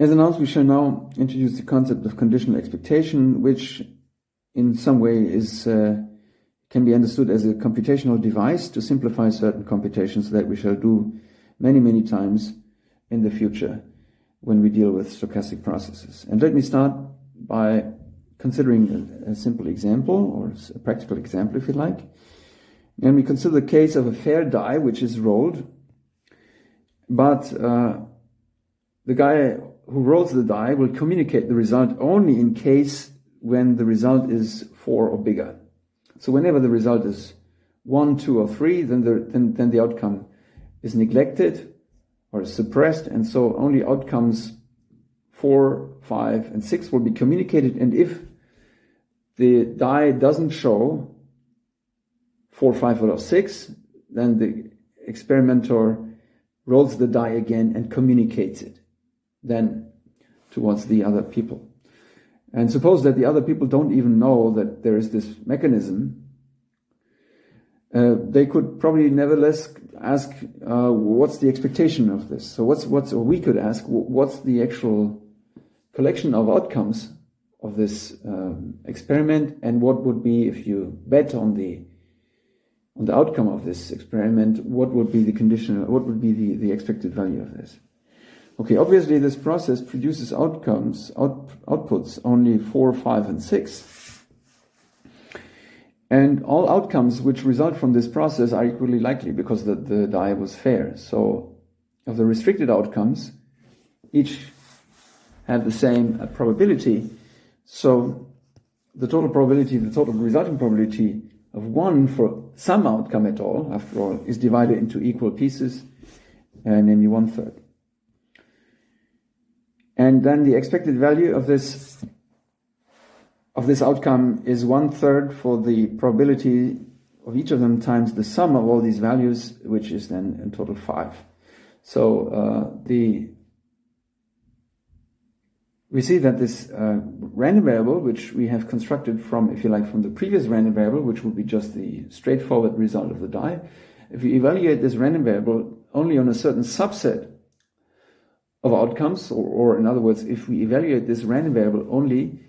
As announced, we shall now introduce the concept of conditional expectation, which in some way can be understood as a computational device to simplify certain computations that we shall do many, many times in the future when we deal with stochastic processes. And let me start by considering a simple example, or a practical example if you like. And we consider the case of a fair die which is rolled, but the guy who rolls the die will communicate the result only in case when the result is 4 or bigger. So whenever the result is 1, 2, or 3, then the outcome is neglected or suppressed, and so only outcomes 4, 5, and 6 will be communicated. And if the die doesn't show 4, 5, or 6, then the experimenter rolls the die again and communicates it then towards the other people. And suppose that the other people don't even know that there is this mechanism. They could probably nevertheless ask, what's the expectation of this? So or we could ask, what's the actual collection of outcomes of this experiment, and what would be, if you bet on the outcome of this experiment, what would be the expected value of this? Okay, obviously this process produces outputs only 4, 5, and 6. And all outcomes which result from this process are equally likely because the die was fair. So of the restricted outcomes, each have the same probability. So the total resulting probability of 1 for some outcome at all, after all, is divided into equal pieces, namely 1/3. And then the expected value of this outcome is 1/3 for the probability of each of them times the sum of all these values, which is then in total 5. So we see that this random variable, which we have constructed from, if you like, from the previous random variable, which would be just the straightforward result of the die, if we evaluate this random variable only on a certain subset of outcomes, or in other words, if we evaluate this random variable only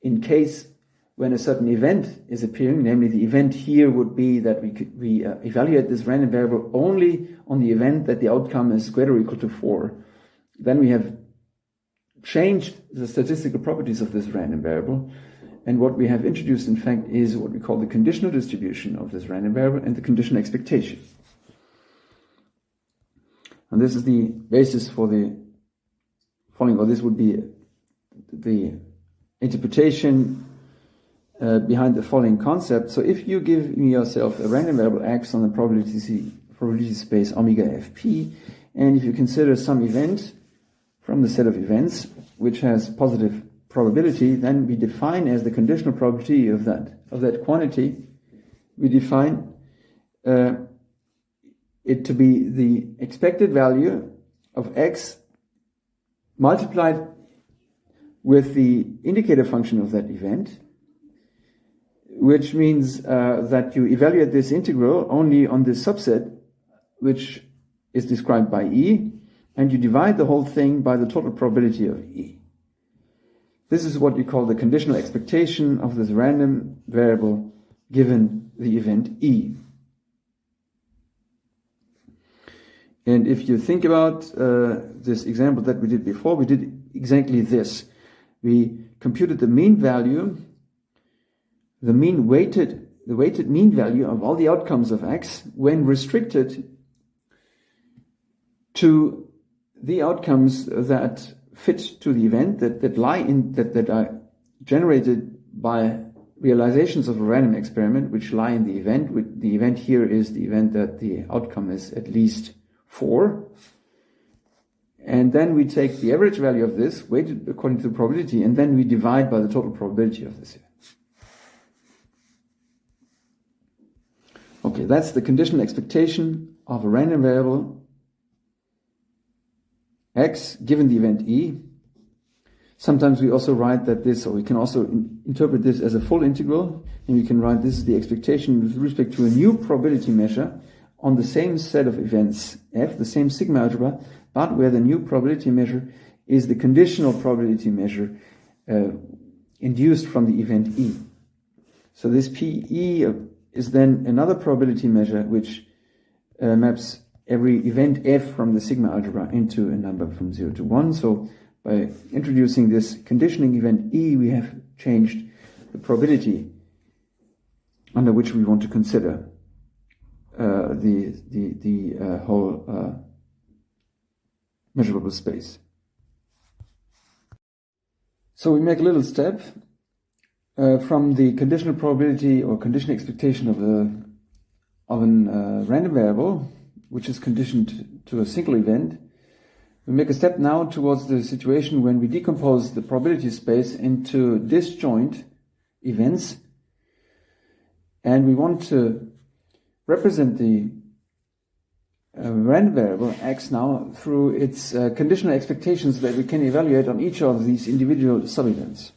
in case when a certain event is appearing, namely the event here would be that we evaluate this random variable only on the event that the outcome is greater or equal to 4, then we have changed the statistical properties of this random variable, and what we have introduced in fact is what we call the conditional distribution of this random variable and the conditional expectation. And this is the basis for the following, or this would be the interpretation behind the following concept. So if you give me yourself a random variable x on the probability space omega fp, and if you consider some event from the set of events which has positive probability, then we define as the conditional probability of that quantity, we define it to be the expected value of x multiplied with the indicator function of that event, which means that you evaluate this integral only on this subset which is described by E, and you divide the whole thing by the total probability of E. This is what we call the conditional expectation of this random variable given the event E. And if you think about this example that we did before, we did exactly this. We computed the mean value, the weighted mean value of all the outcomes of x when restricted to the outcomes that fit to the event, that are generated by realizations of a random experiment, which lie in the event. The event here is the event that the outcome is at least 4. And then we take the average value of this, weighted according to the probability, and then we divide by the total probability of this event. Okay, that's the conditional expectation of a random variable x given the event E. Sometimes we also write that this, or we can also interpret this as a full integral, and we can write this is the expectation with respect to a new probability measure on the same set of events f, the same sigma algebra, but where the new probability measure is the conditional probability measure induced from the event E. So this PE is then another probability measure which maps every event F from the sigma algebra into a number from 0 to 1. So by introducing this conditioning event E, we have changed the probability under which we want to consider the whole measurable space. So we make a little step from the conditional probability or conditional expectation of a random variable, which is conditioned to a single event. We make a step now towards the situation when we decompose the probability space into disjoint events, and we want to represent the random variable x now through its conditional expectations that we can evaluate on each of these individual subevents.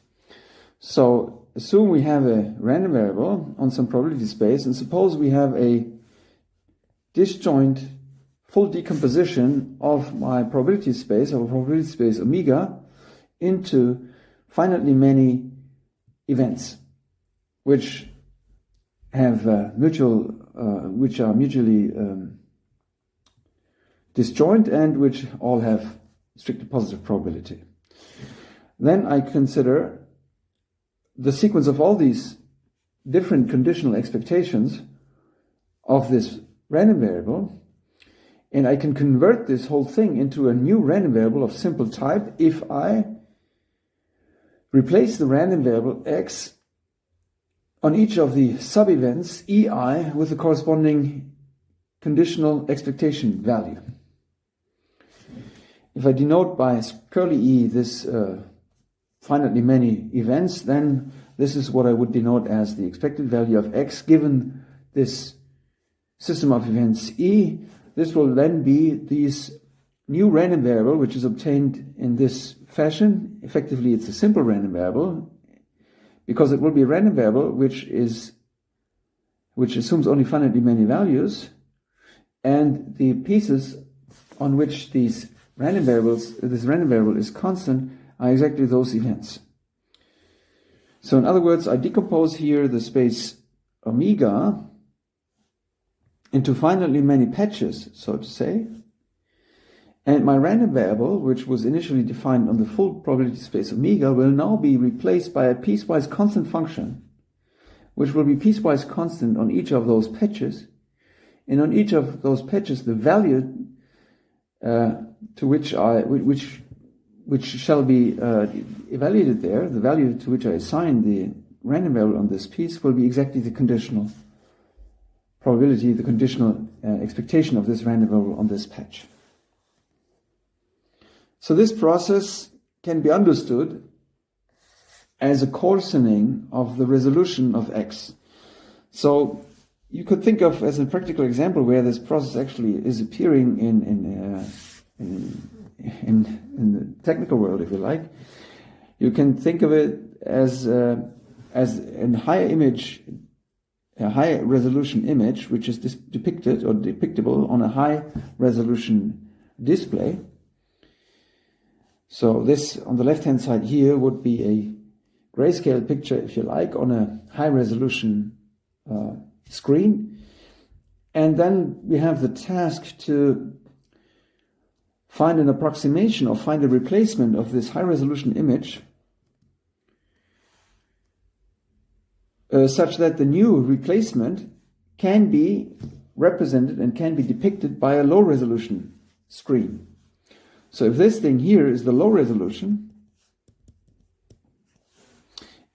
So assume we have a random variable on some probability space, and suppose we have a disjoint full decomposition of my probability space, of a probability space omega, into finitely many events which have which are mutually disjoint and which all have strictly positive probability. Then I consider the sequence of all these different conditional expectations of this random variable, and I can convert this whole thing into a new random variable of simple type if I replace the random variable x on each of the sub-events ei with the corresponding conditional expectation value. If I denote by curly e this finitely many events, then this is what I would denote as the expected value of x given this system of events E. This will then be this new random variable which is obtained in this fashion. Effectively, it's a simple random variable because it will be a random variable which assumes only finitely many values, and the pieces on which this random variable is constant are exactly those events. So in other words, I decompose here the space omega into finitely many patches, so to say, and my random variable, which was initially defined on the full probability space omega, will now be replaced by a piecewise constant function, which will be piecewise constant on each of those patches, and on each of those patches the value to which shall be evaluated there, the value to which I assign the random variable on this piece will be exactly the conditional probability, the conditional expectation of this random variable on this patch. So this process can be understood as a coarsening of the resolution of x. So you could think of as a practical example where this process actually is appearing in the technical world, if you like. You can think of it as a higher image, a high resolution image, which is depicted or depictable on a high resolution display. So this on the left hand side here would be a grayscale picture, if you like, on a high resolution screen. And then we have the task to find an approximation or find a replacement of this high resolution image such that the new replacement can be represented and can be depicted by a low resolution screen. So if this thing here is the low resolution,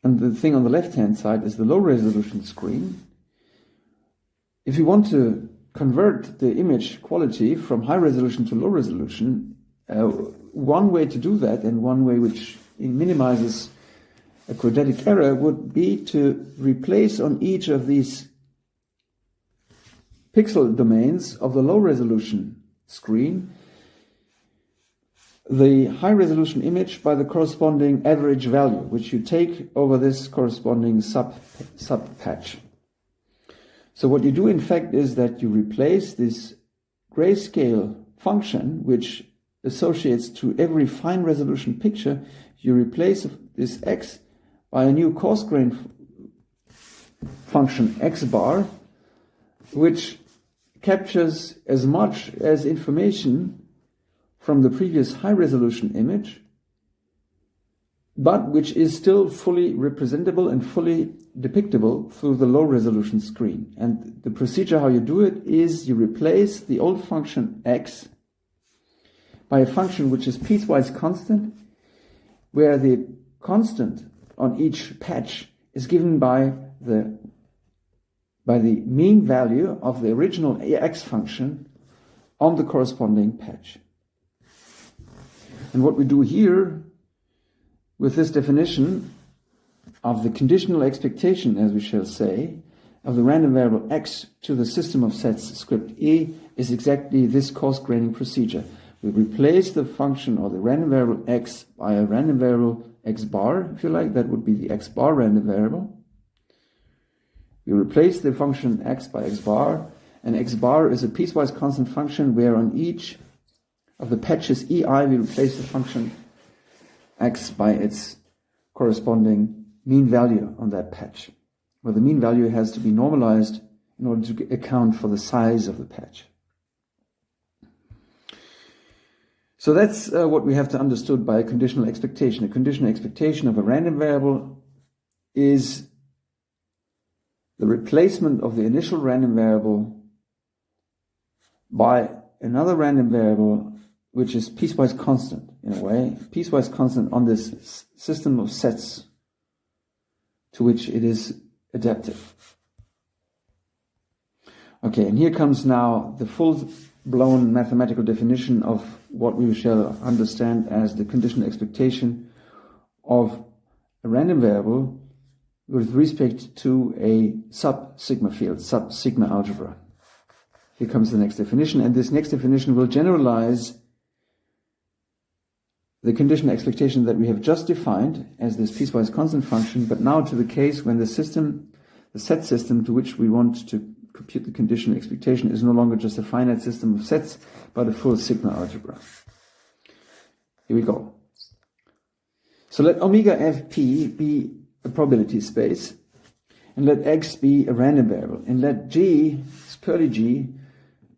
and the thing on the left hand side is the low resolution screen, if you want to convert the image quality from high resolution to low resolution, one way to do that, and one way which minimizes a quadratic error, would be to replace on each of these pixel domains of the low resolution screen the high resolution image by the corresponding average value, which you take over this corresponding sub patch. So what you do in fact is that you replace this grayscale function, which associates to every fine resolution picture, you replace this x by a new coarse-grained function x bar, which captures as much as information from the previous high-resolution image, but which is still fully representable and fully depictable through the low-resolution screen. And the procedure how you do it is you replace the old function x by a function which is piecewise constant, where the constant on each patch is given by the mean value of the original x function on the corresponding patch. And what we do here with this definition of the conditional expectation, as we shall say, of the random variable x to the system of sets script E is exactly this coarse-graining procedure. We replace the function or the random variable x by a random variable x bar, if you like. That would be the x bar random variable. We replace the function x by x bar, and x bar is a piecewise constant function where on each of the patches EI we replace the function x by its corresponding mean value on that patch, where the mean value has to be normalized in order to account for the size of the patch. So that's what we have to understood by a conditional expectation. A conditional expectation of a random variable is the replacement of the initial random variable by another random variable which is piecewise constant, in a way, piecewise constant on this system of sets to which it is adaptive. Okay, and here comes now the full-blown mathematical definition of what we shall understand as the conditional expectation of a random variable with respect to a sub-sigma field, sub-sigma algebra. Here comes the next definition, and this next definition will generalize the conditional expectation that we have just defined as this piecewise constant function, but now to the case when the set system to which we want to compute the conditional expectation is no longer just a finite system of sets, but a full sigma algebra. Here we go. So let omega fp be a probability space, and let x be a random variable, and let g, curly g,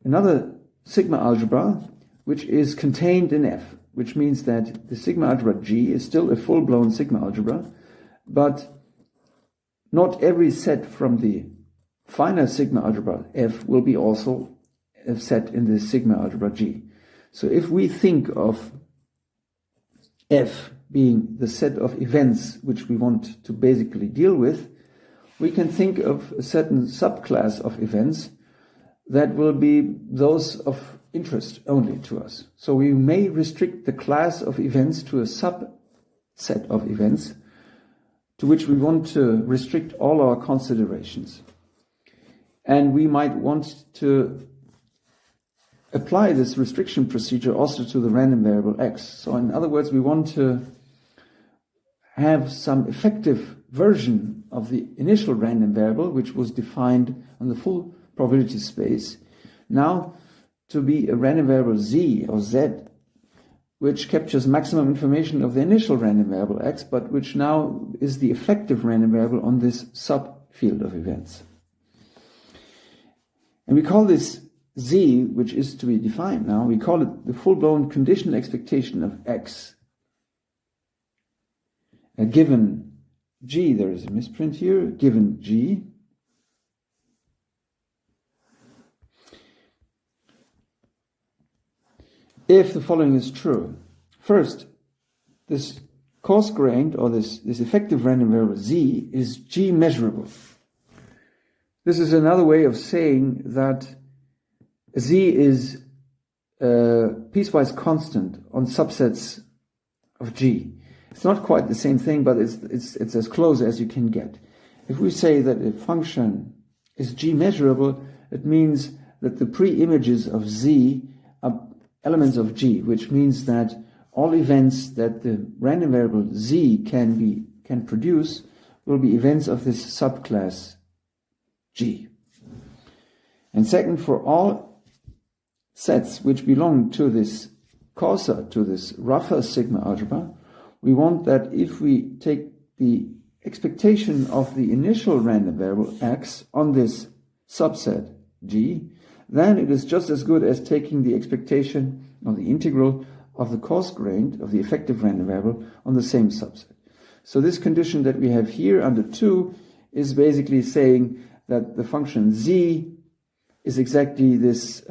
another sigma algebra, which is contained in f, which means that the sigma algebra G is still a full-blown sigma algebra, but not every set from the finer sigma algebra F will be also a set in the sigma algebra G. So if we think of F being the set of events which we want to basically deal with, we can think of a certain subclass of events that will be those of interest only to us. So we may restrict the class of events to a subset of events to which we want to restrict all our considerations. And we might want to apply this restriction procedure also to the random variable x. So in other words, we want to have some effective version of the initial random variable, which was defined on the full probability space, now to be a random variable z or z, which captures maximum information of the initial random variable x, but which now is the effective random variable on this subfield of events. And we call this z, which is to be defined now, we call it the full-blown conditional expectation of x. A given g, there is a misprint here, given g, if the following is true. First, this coarse-grained or this effective random variable z is g measurable. This is another way of saying that z is piecewise constant on subsets of g. It's not quite the same thing, but it's as close as you can get. If we say that a function is g measurable, it means that the pre-images of z are elements of g, which means that all events that the random variable z can produce will be events of this subclass g. And second, for all sets which belong to this coarser to this rougher sigma algebra, we want that if we take the expectation of the initial random variable x on this subset G, then it is just as good as taking the expectation of the integral of the coarse-grained, of the effective random variable on the same subset. So this condition that we have here under 2 is basically saying that the function z is exactly this,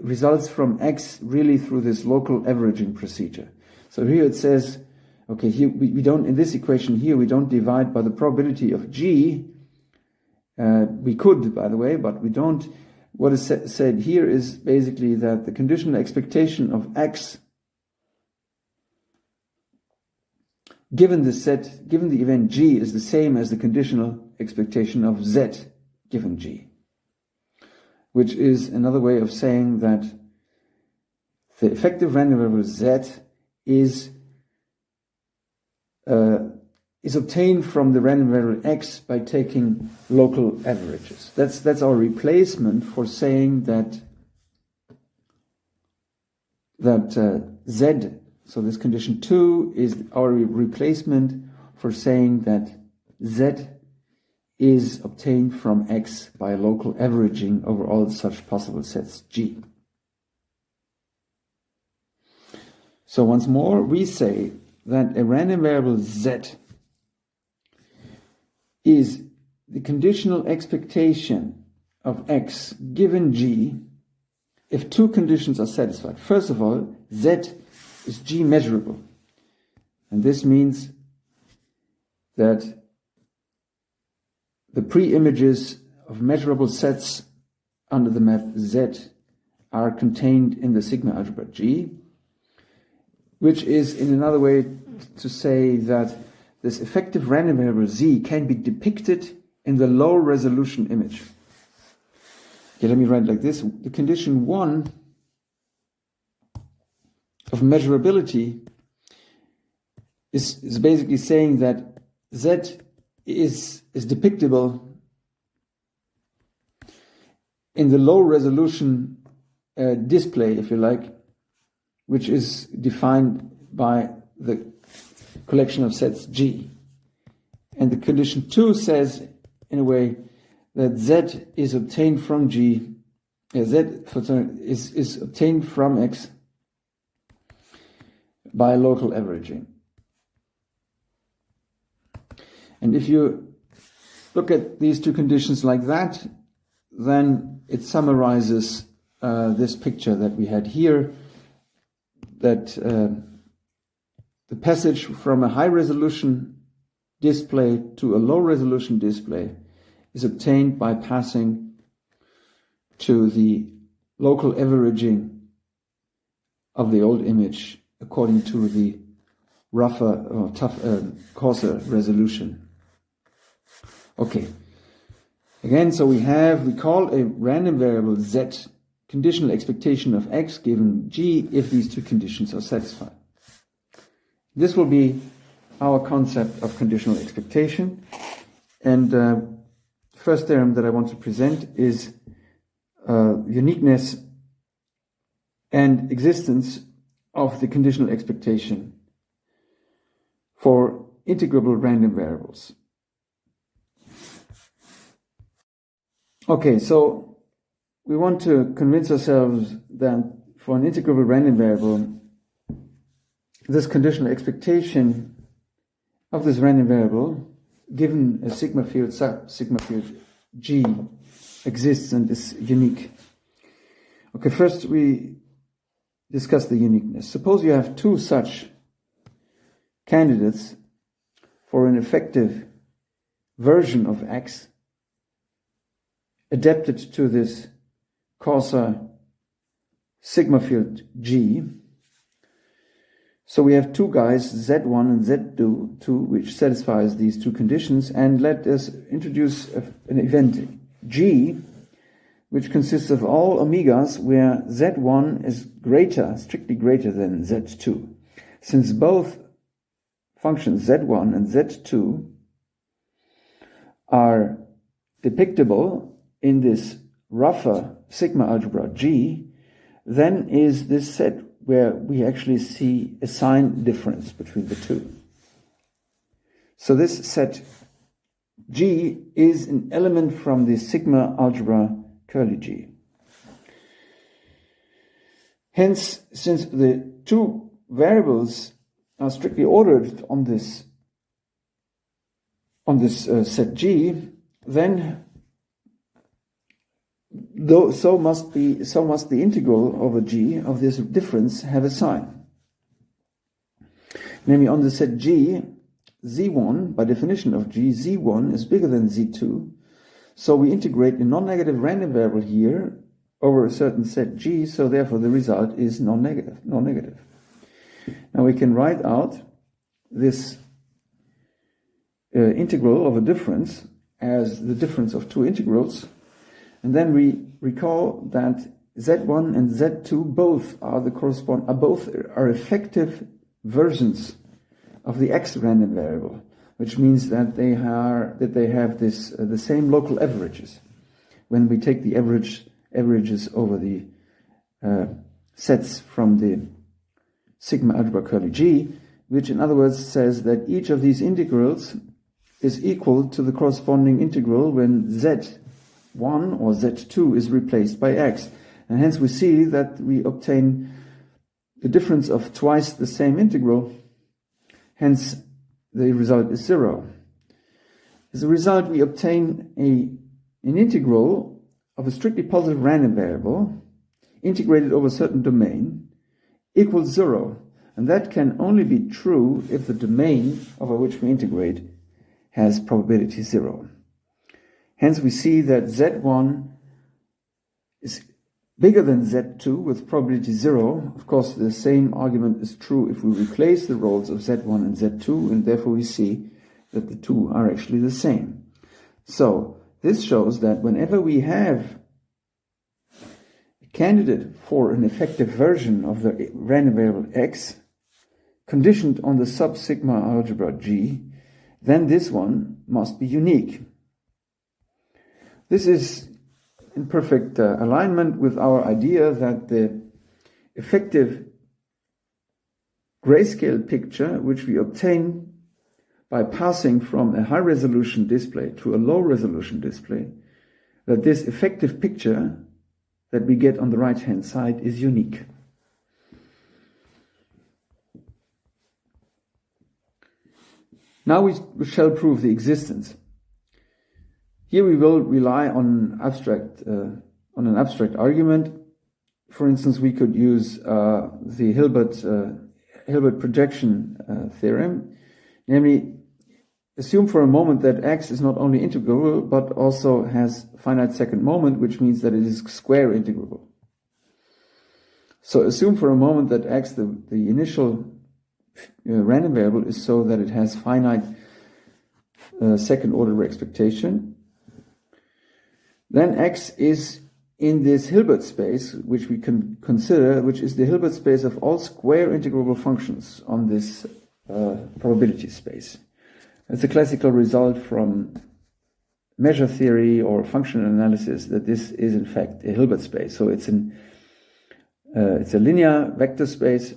results from x really through this local averaging procedure. So here it says, okay, here we don't, in this equation here, we don't divide by the probability of g. We could, by the way, but we don't. What is said here is basically that the conditional expectation of x given the set, given the event g, is the same as the conditional expectation of z given g, which is another way of saying that the effective random variable z is obtained from the random variable x by taking local averages. That's our replacement for saying that z. So this condition 2 is our replacement for saying that z is obtained from x by local averaging over all such possible sets G. So once more, we say that a random variable z is the conditional expectation of x given G if two conditions are satisfied. First of all, z is G measurable. And this means that the pre-images of measurable sets under the map Z are contained in the sigma algebra G, which is in another way to say that this effective random variable Z can be depicted in the low resolution image. Okay, let me write it like this. The condition 1 of measurability is basically saying that Z is depictable in the low resolution display, if you like, which is defined by the collection of sets G. And the condition 2 says, in a way, that Z is obtained from G, Z is obtained from X by local averaging. And if you look at these two conditions like that, then it summarizes this picture that we had here, that the passage from a high resolution display to a low resolution display is obtained by passing to the local averaging of the old image according to the rougher or coarser resolution. Okay. Again, so we call a random variable z conditional expectation of x given g if these two conditions are satisfied. This will be our concept of conditional expectation. And first theorem that I want to present is uniqueness and existence of the conditional expectation for integrable random variables. Okay, so we want to convince ourselves that for an integrable random variable, this conditional expectation of this random variable, given a sigma field, sub-sigma field G, exists and is unique. Okay, first we discuss the uniqueness. Suppose you have two such candidates for an effective version of X adapted to this coarser sigma field G. So we have two guys, Z1 and Z2, which satisfies these two conditions, and let us introduce an event G, which consists of all omegas where Z1 is greater, strictly greater than Z2. Since both functions Z1 and Z2 are depictable in this rougher sigma algebra G, then is this set where we actually see a sign difference between the two. So this set G is an element from the sigma algebra curly G. Hence, since the two variables are strictly ordered on this set G, then so must the integral over G of this difference have a sign. Namely, on the set G, Z1, by definition of G, Z1 is bigger than Z2, so we integrate a non-negative random variable here over a certain set G, so therefore the result is non-negative. Now we can write out this integral of a difference as the difference of two integrals, and then we recall that Z1 and Z2 both are effective versions of the x random variable, which means that they have the same local averages. When we take the averages over the sets from the sigma algebra curly G, which in other words says that each of these integrals is equal to the corresponding integral when Z1 or Z2 is replaced by x. And hence we see that we obtain the difference of twice the same integral. Hence the result is 0. As a result, we obtain an integral of a strictly positive random variable integrated over a certain domain equals 0. And that can only be true if the domain over which we integrate has probability 0. Hence we see that Z1 is bigger than Z2 with probability 0. Of course, the same argument is true if we replace the roles of Z1 and Z2, and therefore we see that the two are actually the same. So this shows that whenever we have a candidate for an effective version of the random variable x conditioned on the sub-sigma algebra G, then this one must be unique. This is in perfect alignment with our idea that the effective grayscale picture, which we obtain by passing from a high-resolution display to a low-resolution display, that this effective picture that we get on the right-hand side is unique. Now we shall prove the existence. Here we will rely on an abstract argument. For instance, we could use the Hilbert projection theorem. Namely, assume for a moment that x is not only integrable but also has finite second moment, which means that it is square integrable. So assume for a moment that x, the initial random variable, is so that it has finite second order expectation. Then x is in this Hilbert space, which we can consider, which is the Hilbert space of all square integrable functions on this probability space. It's a classical result from measure theory or functional analysis that this is in fact a Hilbert space. So it's a linear vector space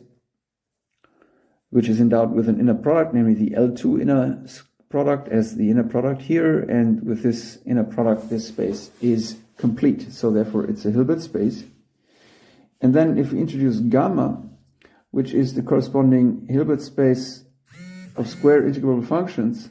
which is endowed with an inner product, namely the L2 inner product as the inner product here, and with this inner product this space is complete, so therefore it's a Hilbert space. And then if we introduce gamma, which is the corresponding Hilbert space of square integrable functions,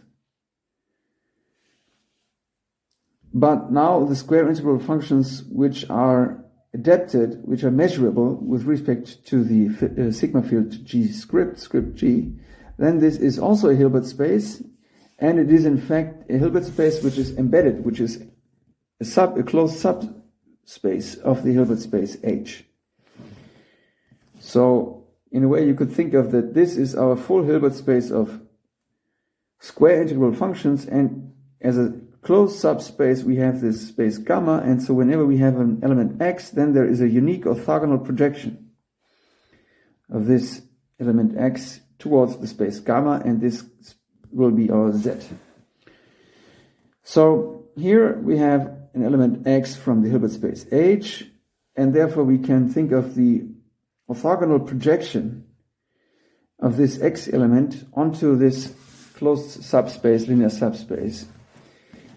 but now the square integrable functions which are adapted, which are measurable with respect to the sigma field G script G, then this is also a Hilbert space, and it is in fact a Hilbert space which is embedded, which is a closed subspace of the Hilbert space H. So in a way you could think of that this is our full Hilbert space of square integral functions, and as a closed subspace we have this space gamma, and so whenever we have an element x, then there is a unique orthogonal projection of this element x towards the space gamma, and this will be our z. So here we have an element x from the Hilbert space H, and therefore we can think of the orthogonal projection of this x element onto this closed subspace, linear subspace.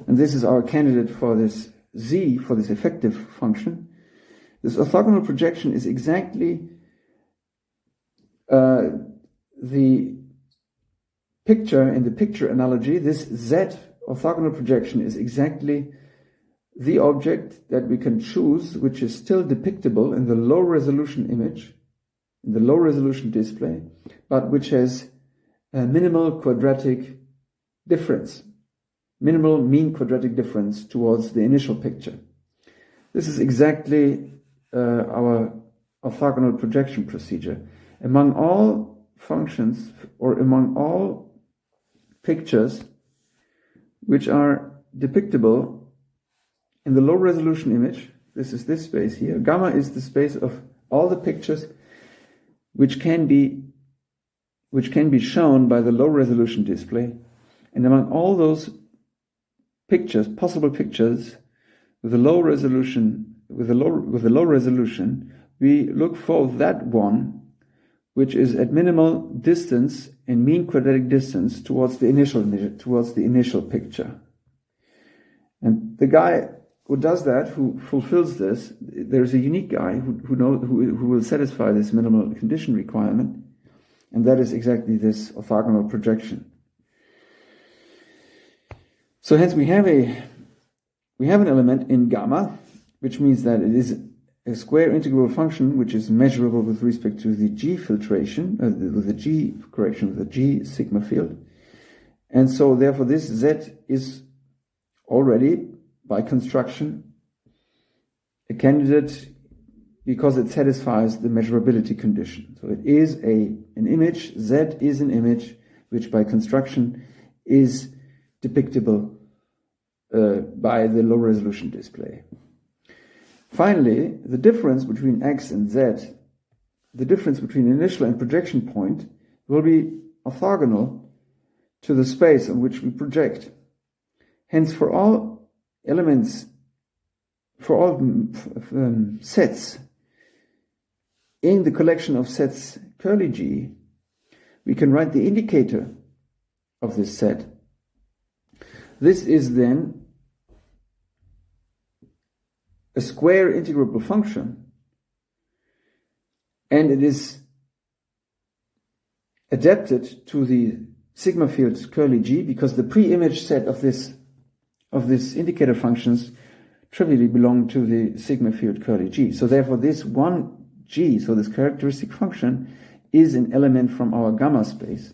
And this is our candidate for this z, for this effective function. This orthogonal projection is exactly the picture in the picture analogy. This z orthogonal projection is exactly the object that we can choose, which is still depictable in the low resolution image, in the low resolution display, but which has a minimal quadratic difference, minimal mean quadratic difference towards the initial picture. This is exactly our orthogonal projection procedure. Among all functions, or among all pictures which are depictable in the low resolution image, this is this space here. Gamma is the space of all the pictures which can be shown by the low resolution display. And among all those pictures, possible pictures with a low resolution, we look for that one which is at minimal distance and mean quadratic distance towards the initial picture. And the guy who does that, who fulfills this, there's a unique guy who will satisfy this minimal condition requirement, and that is exactly this orthogonal projection. So hence we have an element in gamma, which means that it is a square integrable function which is measurable with respect to the G filtration, with the G correction, with the G sigma field. And so therefore this Z is already, by construction, a candidate because it satisfies the measurability condition. So it is an image, Z is an image which by construction is depictable by the low resolution display. Finally, the difference between x and z, the difference between initial and projection point, will be orthogonal to the space on which we project. Hence, for all elements, for all sets in the collection of sets curly G, we can write the indicator of this set. This is then a square integrable function, and it is adapted to the sigma field curly G because the pre-image set of this indicator functions trivially belong to the sigma field curly G. So therefore this one G, so this characteristic function, is an element from our gamma space,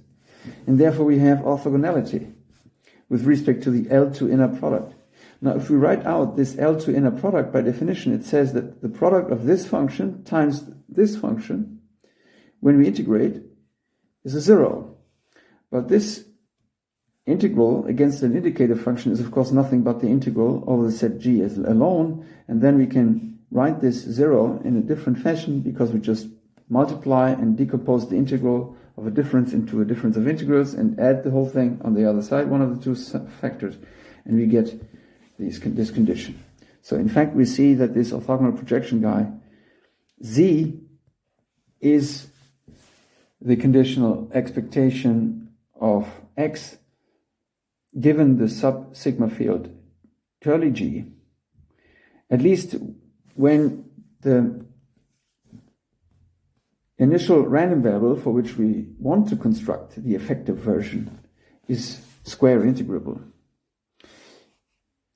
and therefore we have orthogonality with respect to the L2 inner product. Now, if we write out this L2 inner product, by definition, it says that the product of this function times this function, when we integrate, is a 0. But this integral against an indicator function is, of course, nothing but the integral over the set G as alone, and then we can write this 0 in a different fashion because we just multiply and decompose the integral of a difference into a difference of integrals and add the whole thing on the other side, one of the two factors, and we get this condition. So in fact we see that this orthogonal projection guy, Z, is the conditional expectation of X given the sub-sigma field curly G, at least when the initial random variable for which we want to construct the effective version is square integrable.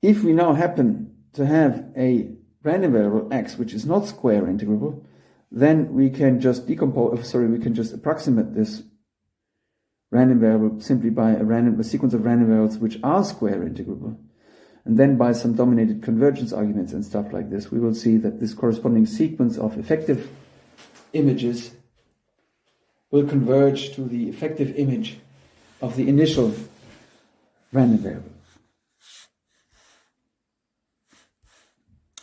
If we now happen to have a random variable x which is not square integrable, then we can just approximate this random variable simply by a sequence of random variables which are square integrable. And then by some dominated convergence arguments and stuff like this, we will see that this corresponding sequence of effective images will converge to the effective image of the initial random variable.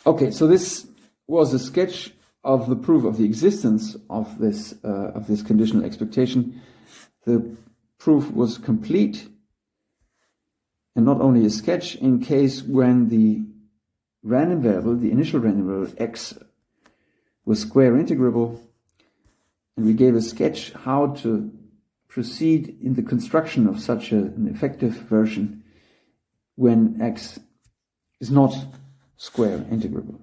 Okay, so this was a sketch of the proof of the existence of this conditional expectation. The proof was complete, and not only a sketch, in case when the random variable, the initial random variable x, was square integrable, and we gave a sketch how to proceed in the construction of such an effective version when x is not square integrable.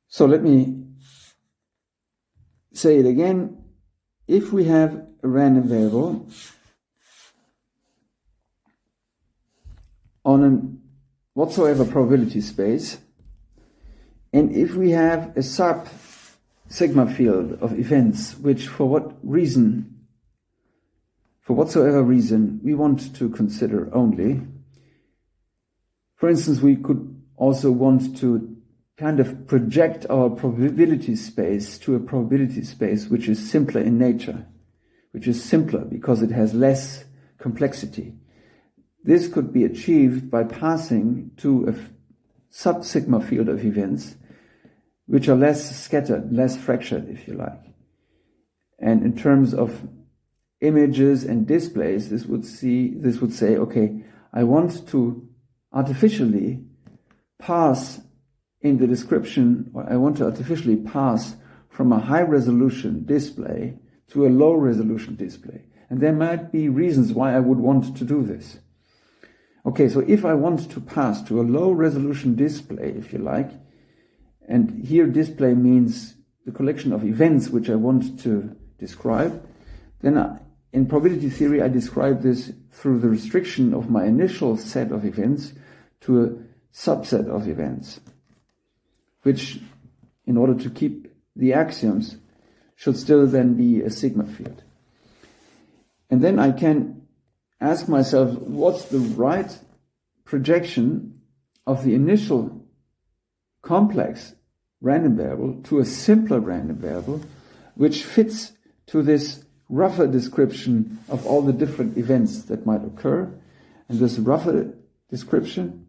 So let me say it again. If we have a random variable on a whatsoever probability space, and if we have a sub sigma field of events which for whatsoever reason we want to consider only, for instance, we could also want to kind of project our probability space to a probability space which is simpler in nature, which is simpler because it has less complexity. This could be achieved by passing to a sub-sigma field of events which are less scattered, less fractured, if you like. And in terms of images and displays, this would say, okay, I want to artificially pass in the description, or I want to artificially pass from a high resolution display to a low resolution display. And there might be reasons why I would want to do this. Okay, so if I want to pass to a low resolution display, if you like, and here display means the collection of events which I want to describe, then in probability theory I describe this through the restriction of my initial set of events to a subset of events, which, in order to keep the axioms, should still then be a sigma field. And then I can ask myself, what's the right projection of the initial complex random variable to a simpler random variable, which fits to this rougher description of all the different events that might occur. And this rougher description,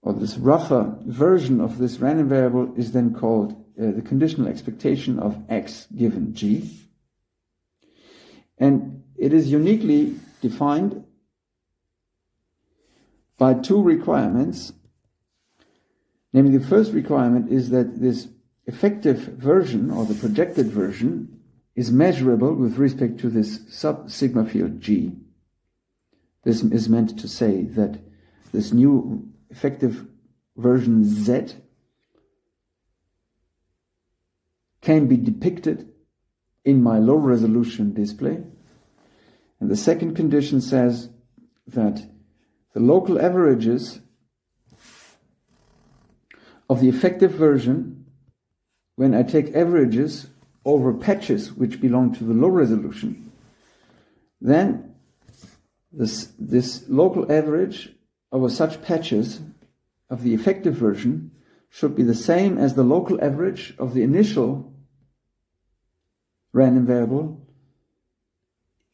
or this rougher version of this random variable, is then called the conditional expectation of x given g. And it is uniquely defined by two requirements. Namely, the first requirement is that this effective version, or the projected version, is measurable with respect to this sub-sigma field g. This is meant to say that this new effective version z can be depicted in my low resolution display. And the second condition says that the local averages of the effective version, when I take averages over patches which belong to the low resolution, then this local average over such patches of the effective version should be the same as the local average of the initial random variable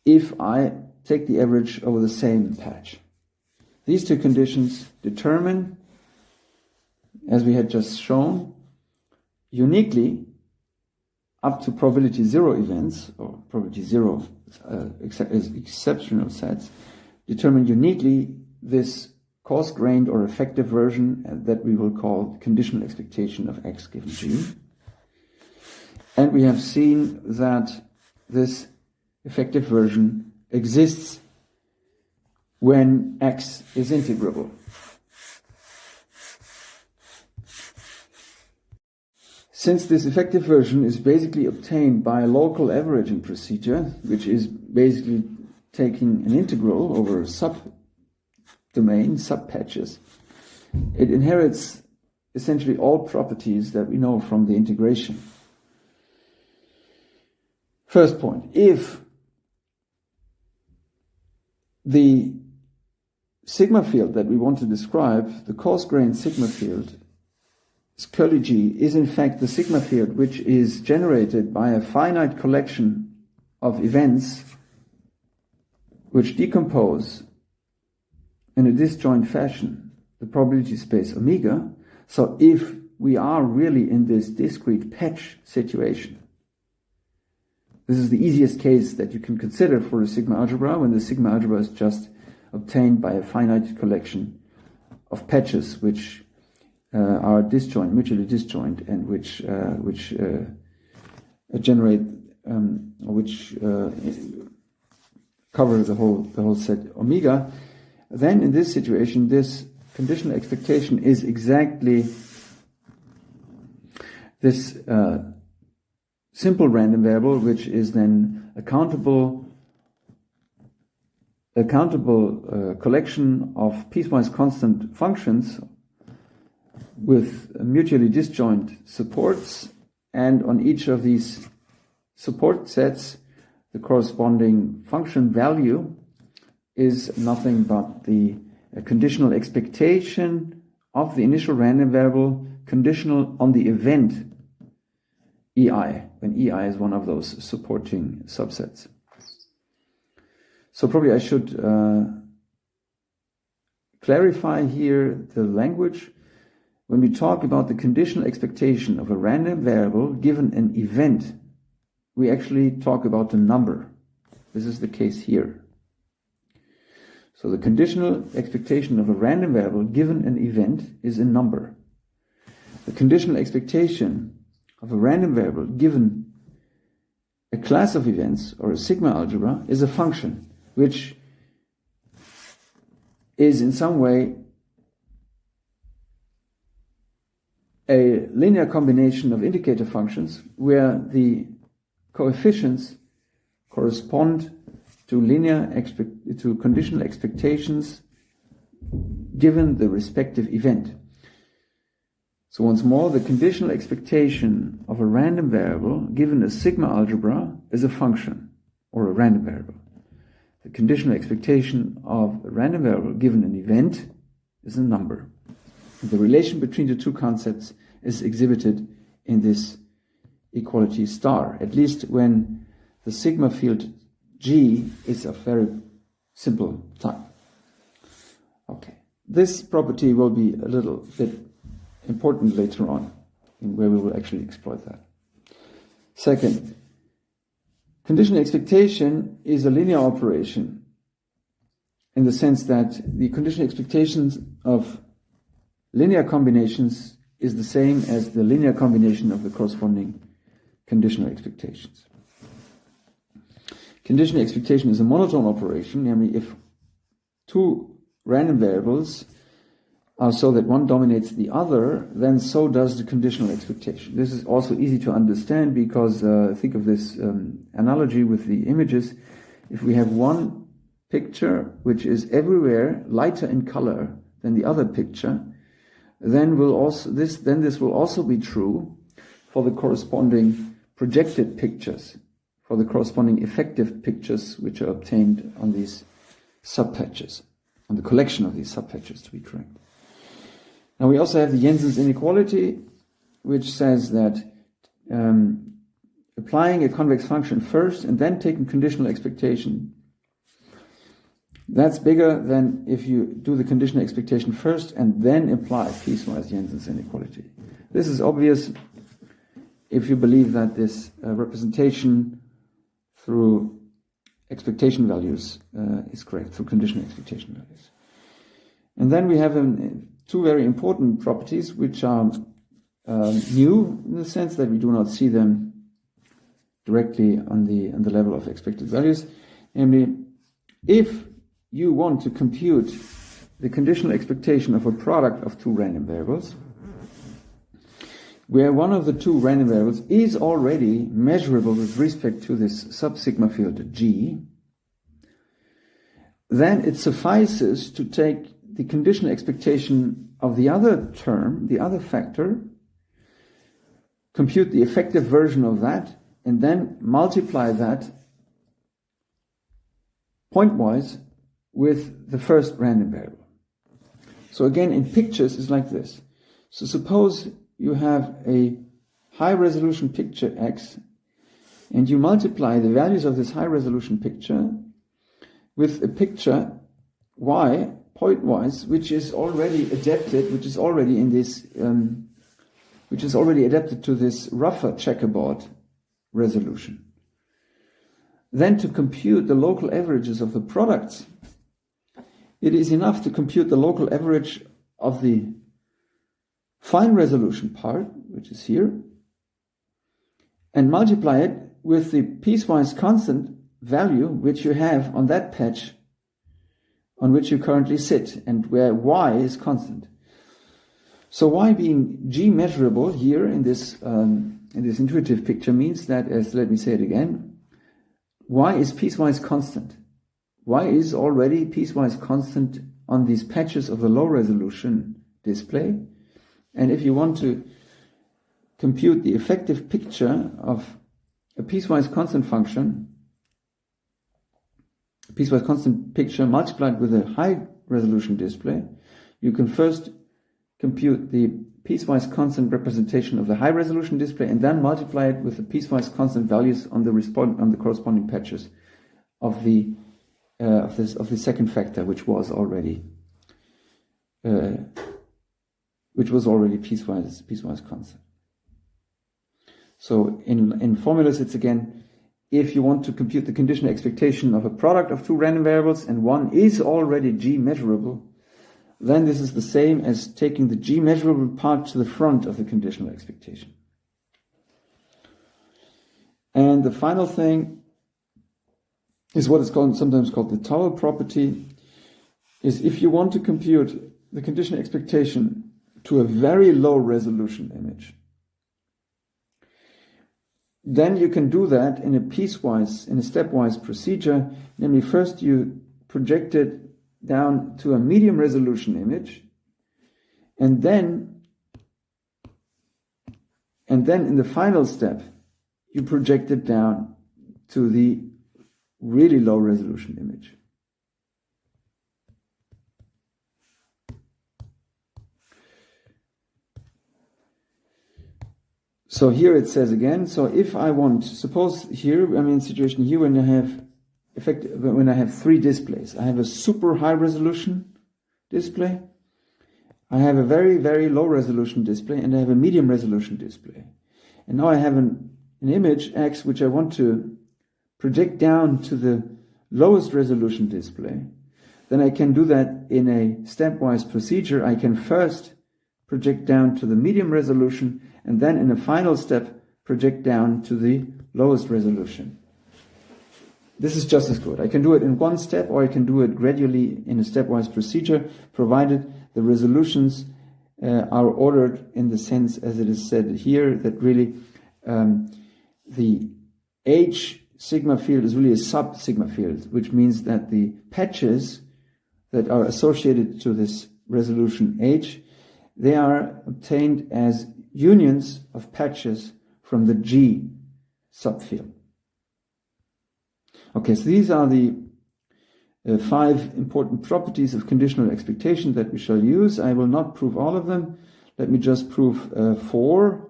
if I take the average over the same patch. These two conditions determine, as we had just shown, uniquely up to probability zero events, or probability zero exceptional sets, determine uniquely this coarse-grained or effective version that we will call conditional expectation of x given g. And we have seen that this effective version exists when x is integrable. Since this effective version is basically obtained by a local averaging procedure, which is basically taking an integral over a subdomain, subpatches, it inherits essentially all properties that we know from the integration. First point, if the sigma field that we want to describe, the coarse-grained sigma field, curly G, is in fact the sigma field which is generated by a finite collection of events which decompose in a disjoint fashion the probability space omega. So if we are really in this discrete patch situation, this is the easiest case that you can consider for a sigma algebra, when the sigma algebra is just obtained by a finite collection of patches which are disjoint, mutually disjoint, and which generate which cover the whole set omega, then in this situation, this conditional expectation is exactly this simple random variable, which is then a countable collection of piecewise constant functions with mutually disjoint supports, and on each of these support sets, the corresponding function value is nothing but the conditional expectation of the initial random variable conditional on the event EI, when EI is one of those supporting subsets. So probably I should clarify here the language. When we talk about the conditional expectation of a random variable given an event, we actually talk about the number. This is the case here. So the conditional expectation of a random variable given an event is a number. The conditional expectation of a random variable given a class of events or a sigma algebra is a function which is in some way a linear combination of indicator functions where the coefficients correspond to to conditional expectations given the respective event. So once more, the conditional expectation of a random variable given a sigma algebra is a function or a random variable. The conditional expectation of a random variable given an event is a number. The relation between the two concepts is exhibited in this equality star, at least when the sigma field G is of very simple type. Okay, this property will be a little bit important later on, in where we will actually exploit that. Second, conditional expectation is a linear operation in the sense that the conditional expectations of linear combinations is the same as the linear combination of the corresponding conditional expectations. Conditional expectation is a monotone operation, namely if two random variables are so that one dominates the other, then so does the conditional expectation. This is also easy to understand because think of this analogy with the images. If we have one picture which is everywhere lighter in color than the other picture, then this will also be true for the corresponding projected pictures, for the corresponding effective pictures which are obtained on these subpatches, on the collection of these subpatches, to be correct. Now we also have the Jensen's inequality, which says that applying a convex function first and then taking conditional expectation, that's bigger than if you do the conditional expectation first and then apply piecewise Jensen's inequality. This is obvious if you believe that this representation through expectation values is correct, through conditional expectation values. And then we have two very important properties which are new in the sense that we do not see them directly on the level of expected values. Namely, if you want to compute the conditional expectation of a product of two random variables, where one of the two random variables is already measurable with respect to this sub-sigma field G, then it suffices to take the conditional expectation of the other term, the other factor, compute the effective version of that, and then multiply that pointwise with the first random variable. So again, in pictures, it's like this. So suppose you have a high resolution picture X, and you multiply the values of this high resolution picture with a picture Y pointwise, which is already adapted, which is already adapted to this rougher checkerboard resolution. Then to compute the local averages of the products, it is enough to compute the local average of the fine resolution part, which is here, and multiply it with the piecewise constant value which you have on that patch on which you currently sit and where y is constant. So y being g measurable here in this intuitive picture means that, as let me say it again, y is piecewise constant. Y is already piecewise constant on these patches of the low resolution display. And if you want to compute the effective picture of a piecewise constant function, a piecewise constant picture multiplied with a high resolution display, you can first compute the piecewise constant representation of the high resolution display and then multiply it with the piecewise constant values on the corresponding patches of the second factor, which was already piecewise constant. So in formulas, it's again, if you want to compute the conditional expectation of a product of two random variables and one is already g measurable, then this is the same as taking the g measurable part to the front of the conditional expectation. And the final thing is what is sometimes called the towel property, is if you want to compute the conditional expectation to a very low resolution image, then you can do that in a stepwise procedure. Namely, first you project it down to a medium resolution image, and then in the final step you project it down to the really low resolution image. So here it says again, so if I want, suppose here, I'm in a situation here when I have three displays. I have a super high resolution display, I have a very, very low resolution display, and I have a medium resolution display. And now I have an image X which I want to project down to the lowest resolution display. Then I can do that in a stepwise procedure. I can first project down to the medium resolution, and then in a final step project down to the lowest resolution. This is just as good. I can do it in one step, or I can do it gradually in a stepwise procedure, provided the resolutions are ordered in the sense as it is said here, that really the H sigma field is really a sub-sigma field, which means that the patches that are associated to this resolution H, they are obtained as unions of patches from the G subfield. Okay, so these are the 5 important properties of conditional expectation that we shall use. I will not prove all of them. Let me just prove 4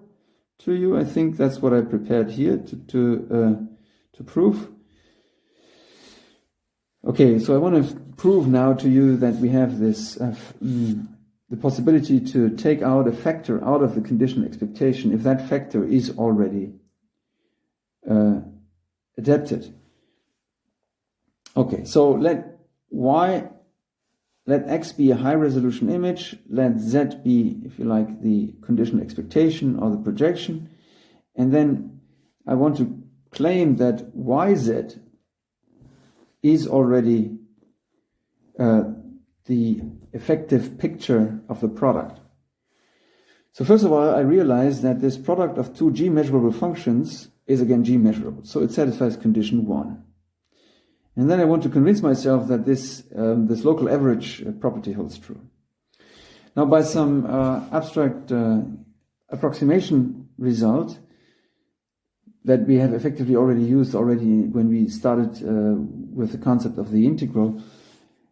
to you. I think that's what I prepared here to prove. Okay, so I want to prove now to you that we have this the possibility to take out a factor out of the conditional expectation if that factor is already adapted. Okay, so let X be a high resolution image, let Z be, if you like, the conditional expectation or the projection, and then I want to claim that YZ is already the effective picture of the product. So first of all, I realize that this product of two G measurable functions is again G measurable, so it satisfies condition 1. And then I want to convince myself that this local average property holds true. Now, by some abstract approximation result that we have effectively already used when we started with the concept of the integral,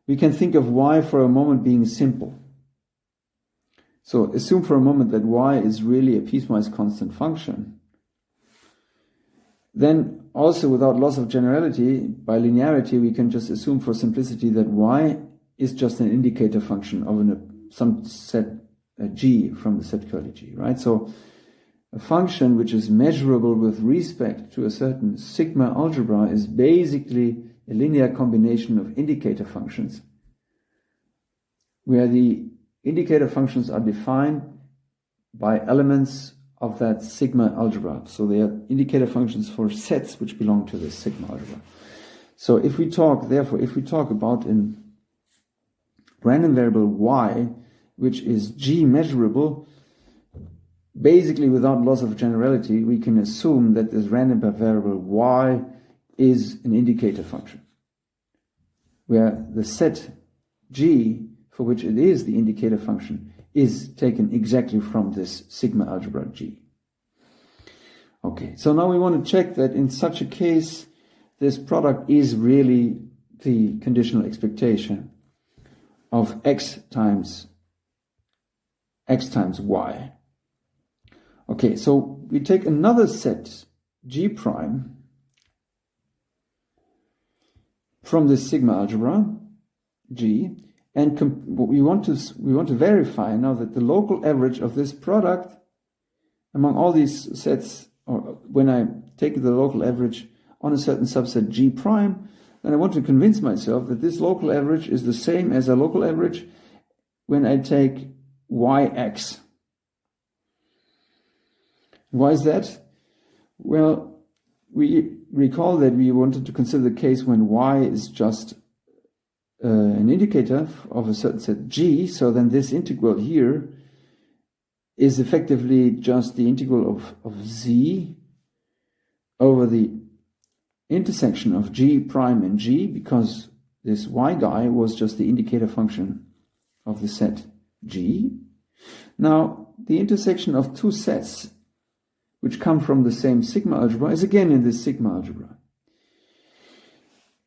we can think of y for a moment being simple. So assume for a moment that y is really a piecewise constant function. Then also, without loss of generality, by linearity, we can just assume for simplicity that y is just an indicator function of some set g from the set curly G, right? So a function which is measurable with respect to a certain sigma algebra is basically a linear combination of indicator functions, where the indicator functions are defined by elements of that sigma algebra. So they are indicator functions for sets which belong to this sigma algebra. So if we talk about a random variable y, which is G measurable, basically without loss of generality, we can assume that this random variable y is an indicator function, where the set G, for which it is the indicator function, is taken exactly from this sigma algebra G. Okay, so now we want to check that in such a case, this product is really the conditional expectation of x times y. Okay, so we take another set G prime from this sigma algebra G, and we want to verify now that the local average of this product among all these sets, or when I take the local average on a certain subset G prime, then I want to convince myself that this local average is the same as a local average when I take yx. Why is that? Well, we recall that we wanted to consider the case when y is just an indicator of a certain set G, so then this integral here is effectively just the integral of z over the intersection of G prime and G, because this y guy was just the indicator function of the set G. Now, the intersection of two sets which come from the same sigma algebra is again in this sigma algebra.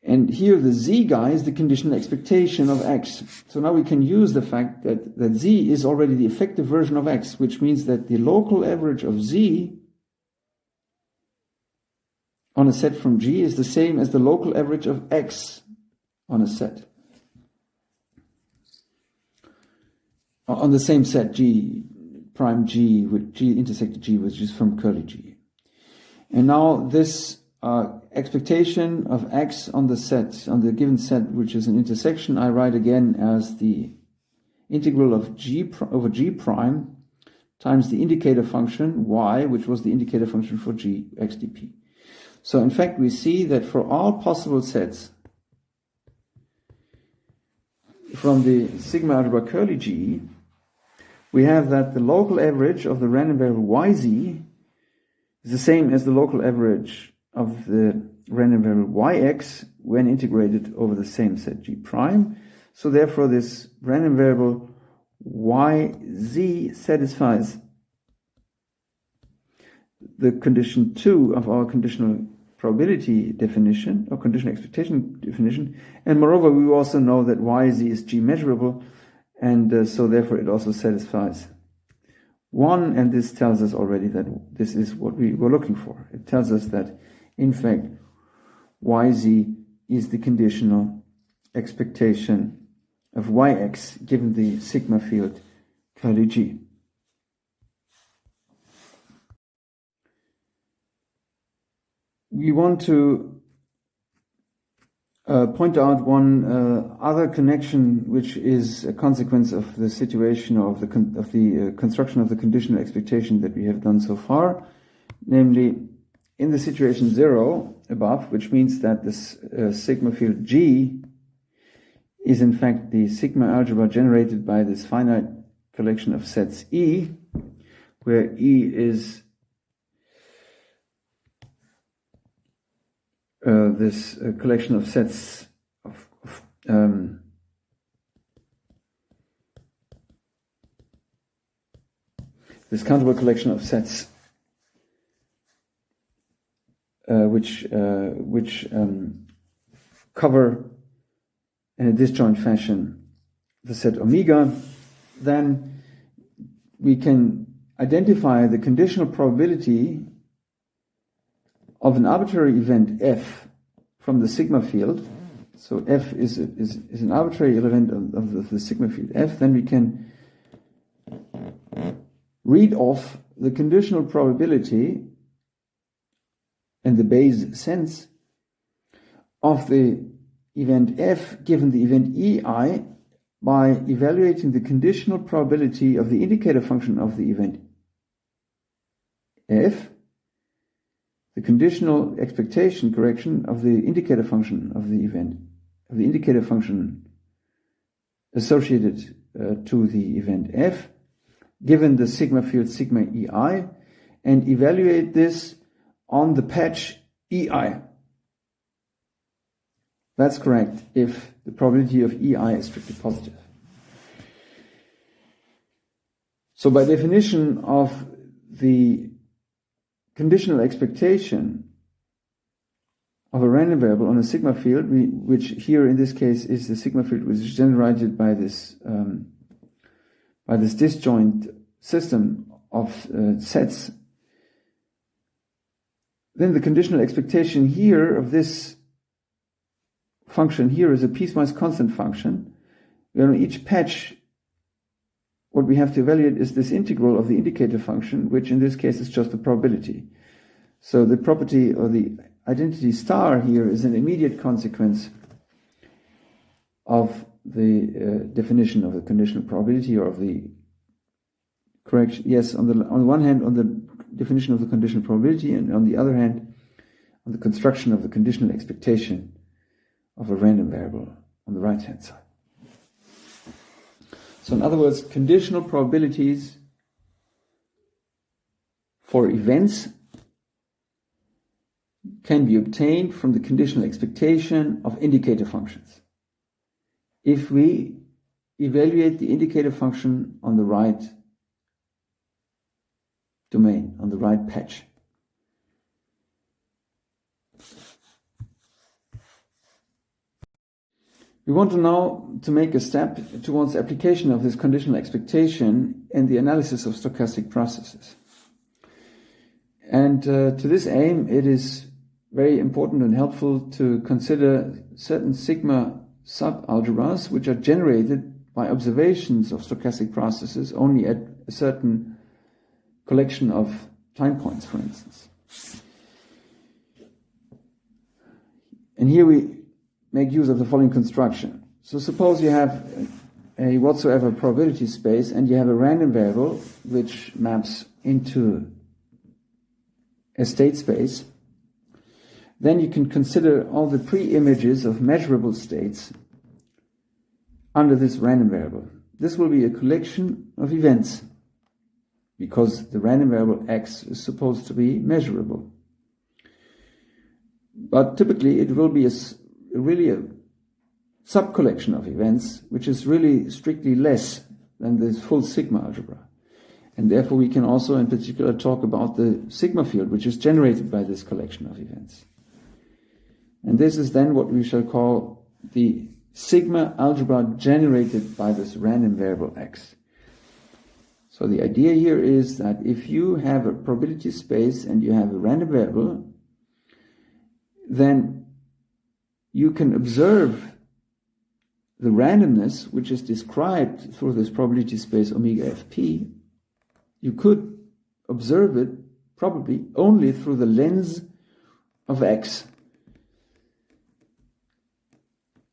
And here the z guy is the conditional expectation of x. So now we can use the fact that z is already the effective version of x, which means that the local average of z on a set from G is the same as the local average of x on a set. On the same set G prime G with G intersected G, which is from curly G. And now this expectation of x on the given set, which is an intersection, I write again as the integral of G over G prime times the indicator function y, which was the indicator function for G x dp. So in fact, we see that for all possible sets from the sigma algebra curly G, we have that the local average of the random variable yz is the same as the local average of the random variable yx when integrated over the same set G prime. So therefore, this random variable yz satisfies the condition 2 of our conditional probability definition or conditional expectation definition, and moreover we also know that yz is G measurable, and so therefore it also satisfies 1, and this tells us already that this is what we were looking for. It tells us that in fact yz is the conditional expectation of yx given the sigma field curly G. We want to point out one other connection, which is a consequence of the situation of the construction of the conditional expectation that we have done so far, namely in the situation 0 above, which means that this sigma field G is in fact the sigma algebra generated by this finite collection of sets E, where E is this collection of sets this countable collection of sets which cover in a disjoint fashion the set omega, then we can identify the conditional probability of an arbitrary event f from the sigma field. So f is an arbitrary element of the sigma field f. Then we can read off the conditional probability in the Bayes sense of the event f given the event ei by evaluating the conditional probability of the indicator function of the event f, the conditional expectation correction of the indicator function of the event, of the indicator function associated to the event f, given the sigma field sigma ei, and evaluate this on the patch ei. That's correct if the probability of ei is strictly positive. So by definition of the conditional expectation of a random variable on a sigma field, which here in this case is the sigma field which is generated by this disjoint system of sets, then the conditional expectation here of this function here is a piecewise constant function, where on each patch what we have to evaluate is this integral of the indicator function, which in this case is just the probability. So the property or the identity star here is an immediate consequence of the definition of the conditional probability or of the correction. Yes, on the one hand, on the definition of the conditional probability, and on the other hand, on the construction of the conditional expectation of a random variable on the right hand side. So in other words, conditional probabilities for events can be obtained from the conditional expectation of indicator functions if we evaluate the indicator function on the right domain, on the right patch. We want to now to make a step towards application of this conditional expectation in the analysis of stochastic processes. And to this aim, it is very important and helpful to consider certain sigma subalgebras which are generated by observations of stochastic processes only at a certain collection of time points, for instance. And here we make use of the following construction. So suppose you have a whatsoever probability space and you have a random variable which maps into a state space. Then you can consider all the pre-images of measurable states under this random variable. This will be a collection of events because the random variable x is supposed to be measurable. But typically it will be really a sub-collection of events which is really strictly less than this full sigma algebra. And therefore we can also in particular talk about the sigma field which is generated by this collection of events. And this is then what we shall call the sigma algebra generated by this random variable x. So the idea here is that if you have a probability space and you have a random variable, then you can observe the randomness which is described through this probability space omega fp. You could observe it probably only through the lens of x.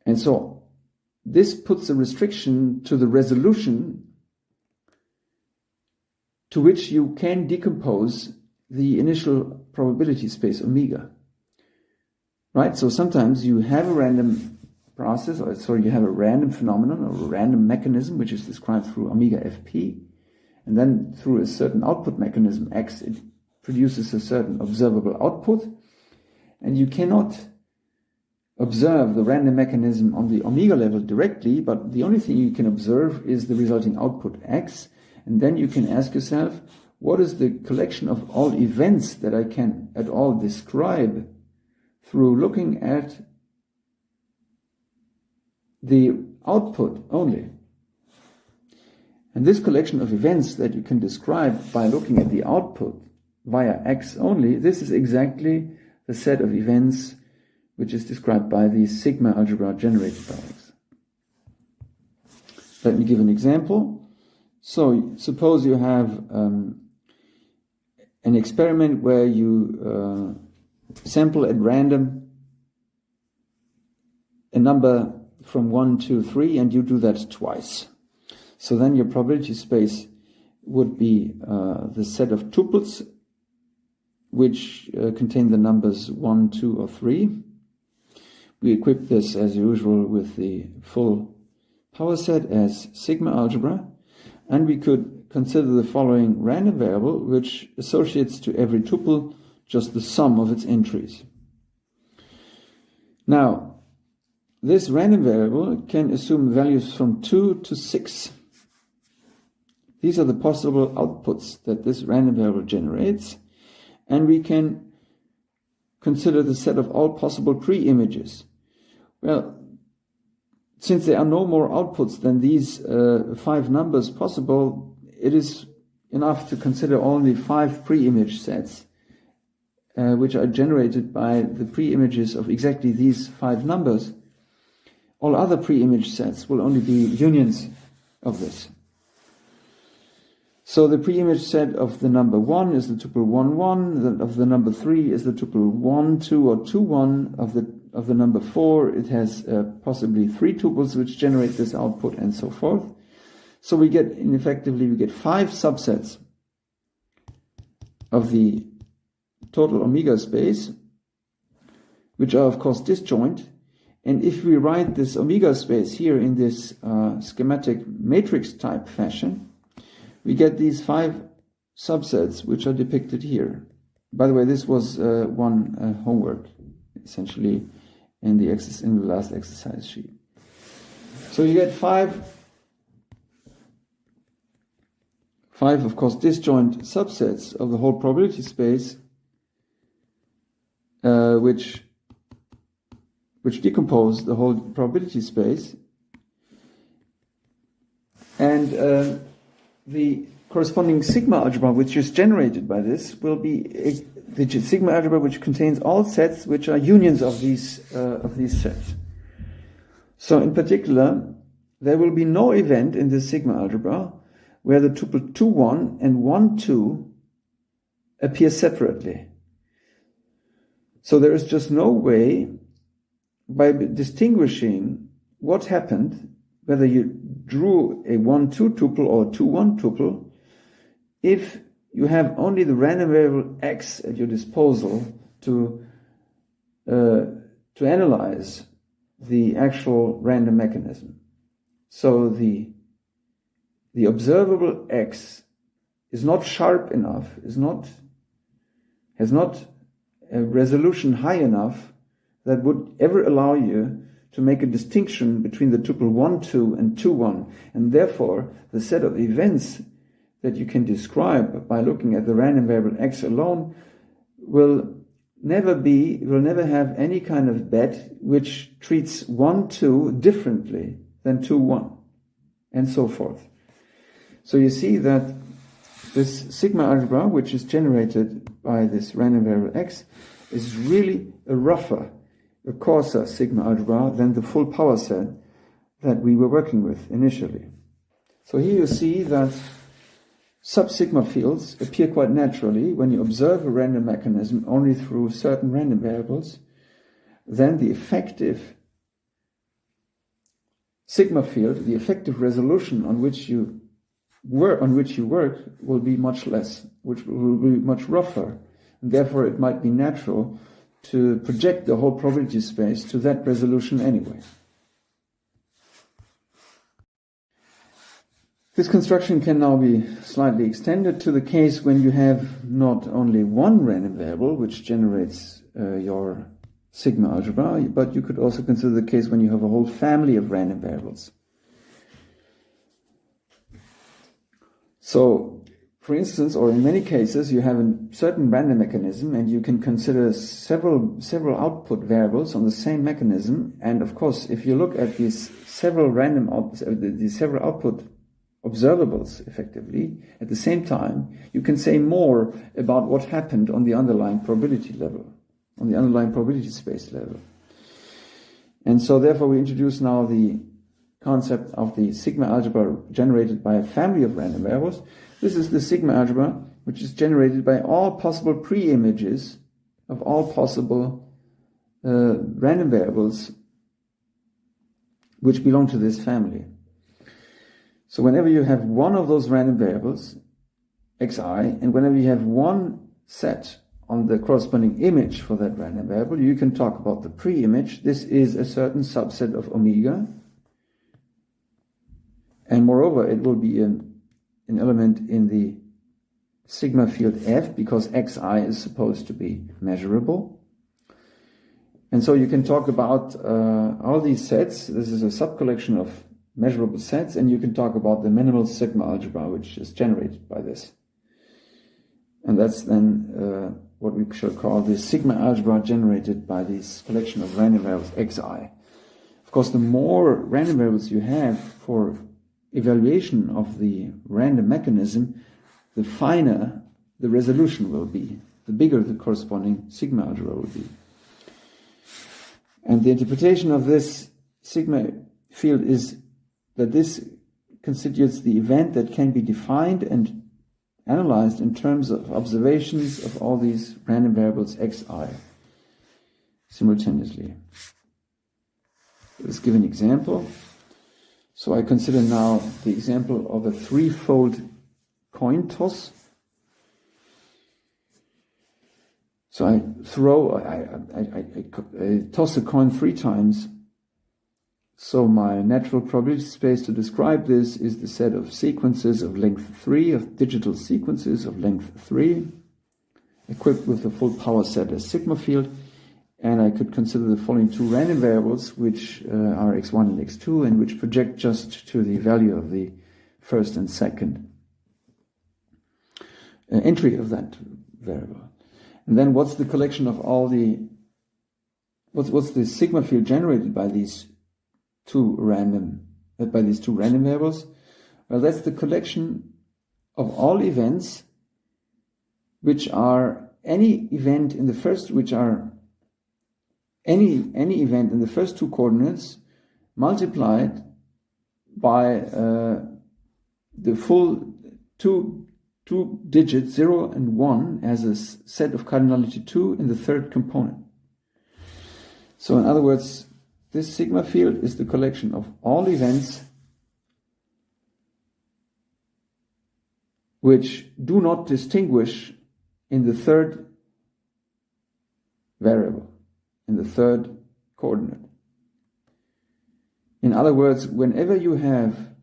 And so this puts a restriction to the resolution to which you can decompose the initial probability space omega. Right? So sometimes you have a random process, you have a random phenomenon or a random mechanism which is described through omega fp, and then through a certain output mechanism x, it produces a certain observable output, and you cannot observe the random mechanism on the omega level directly, but the only thing you can observe is the resulting output x, and then you can ask yourself, what is the collection of all events that I can at all describe through looking at the output only? And this collection of events that you can describe by looking at the output via x only, this is exactly the set of events which is described by the sigma algebra generated by x. Let me give an example. So suppose you have an experiment where you sample at random a number from 1 to 3 and you do that twice. So then your probability space would be the set of tuples which contain the numbers 1, 2, or 3. We equip this as usual with the full power set as sigma algebra, and we could consider the following random variable which associates to every tuple just the sum of its entries. Now, this random variable can assume values from 2 to 6. These are the possible outputs that this random variable generates, and we can consider the set of all possible pre-images. Well, since there are no more outputs than these 5 numbers possible, it is enough to consider only 5 pre-image sets, which are generated by the pre-images of exactly these 5 numbers. All other pre-image sets will only be unions of this. So the pre-image set of the number 1 is the tuple 1, 1, of the number 3 is the tuple 1, 2, or 2, 1, of the number 4 it has possibly 3 tuples which generate this output, and so forth. So we get, effectively, we get 5 subsets of the total omega space, which are of course disjoint. And if we write this omega space here in this schematic matrix type fashion, we get these 5 subsets which are depicted here. By the way, this was one homework, essentially, in the last exercise sheet. So you get 5 of course disjoint subsets of the whole probability space, which decompose the whole probability space, and the corresponding sigma algebra which is generated by this will be the sigma algebra which contains all sets which are unions of these sets. So in particular, there will be no event in this sigma algebra where the tuple 2, 1 and 1, 2 appear separately. So there is just no way, by distinguishing what happened, whether you drew a 1, 2 tuple or 2, 1 tuple, if you have only the random variable x at your disposal to analyze the actual random mechanism. So the observable x is not sharp enough, has not a resolution high enough that would ever allow you to make a distinction between the tuple 1, 2 and 2, 1. And therefore, the set of events that you can describe by looking at the random variable x alone will never have any kind of bet which treats 1, 2 differently than 2, 1, and so forth. So you see that this sigma algebra, which is generated by this random variable x, is really a coarser sigma algebra than the full power set that we were working with initially. So here you see that sub-sigma fields appear quite naturally when you observe a random mechanism only through certain random variables. Then the effective sigma field, the effective resolution on which you work will be much less, which will be much rougher. And therefore it might be natural to project the whole probability space to that resolution anyway. This construction can now be slightly extended to the case when you have not only one random variable which generates your sigma algebra, but you could also consider the case when you have a whole family of random variables. So, for instance, or in many cases, you have a certain random mechanism and you can consider several output variables on the same mechanism. And of course, if you look at these several output observables effectively at the same time, you can say more about what happened on the underlying probability level, on the underlying probability space level. And so therefore we introduce now the concept of the sigma algebra generated by a family of random variables. This is the sigma algebra which is generated by all possible pre-images of all possible random variables which belong to this family. So whenever you have one of those random variables, xi, and whenever you have one set on the corresponding image for that random variable, you can talk about the pre-image. This is a certain subset of omega. And moreover, it will be an element in the sigma field F, because xi is supposed to be measurable. And so you can talk about all these sets. This is a subcollection of measurable sets, and you can talk about the minimal sigma algebra, which is generated by this. And that's then what we shall call the sigma algebra generated by this collection of random variables xi. Of course, the more random variables you have for evaluation of the random mechanism, the finer the resolution will be, the bigger the corresponding sigma algebra will be. And the interpretation of this sigma field is that this constitutes the event that can be defined and analyzed in terms of observations of all these random variables xi simultaneously. Let's give an example. So I consider now the example of a threefold coin toss. So I toss a coin 3 times. So my natural probability space to describe this is the set of sequences of length 3, of digital sequences of length 3, equipped with the full power set as sigma field. And I could consider the following 2 random variables, which are x1 and x2, and which project just to the value of the first and second entry of that variable. And then what's the collection of all the, what's the sigma field generated by these two random variables? Well, that's the collection of all events which are any event in the first, which are any event in the first 2 coordinates multiplied by the full two digits 0 and 1 as a set of cardinality 2 in the third component. So in other words, this sigma field is the collection of all events which do not distinguish in the third variable, in the third coordinate. In other words, whenever you have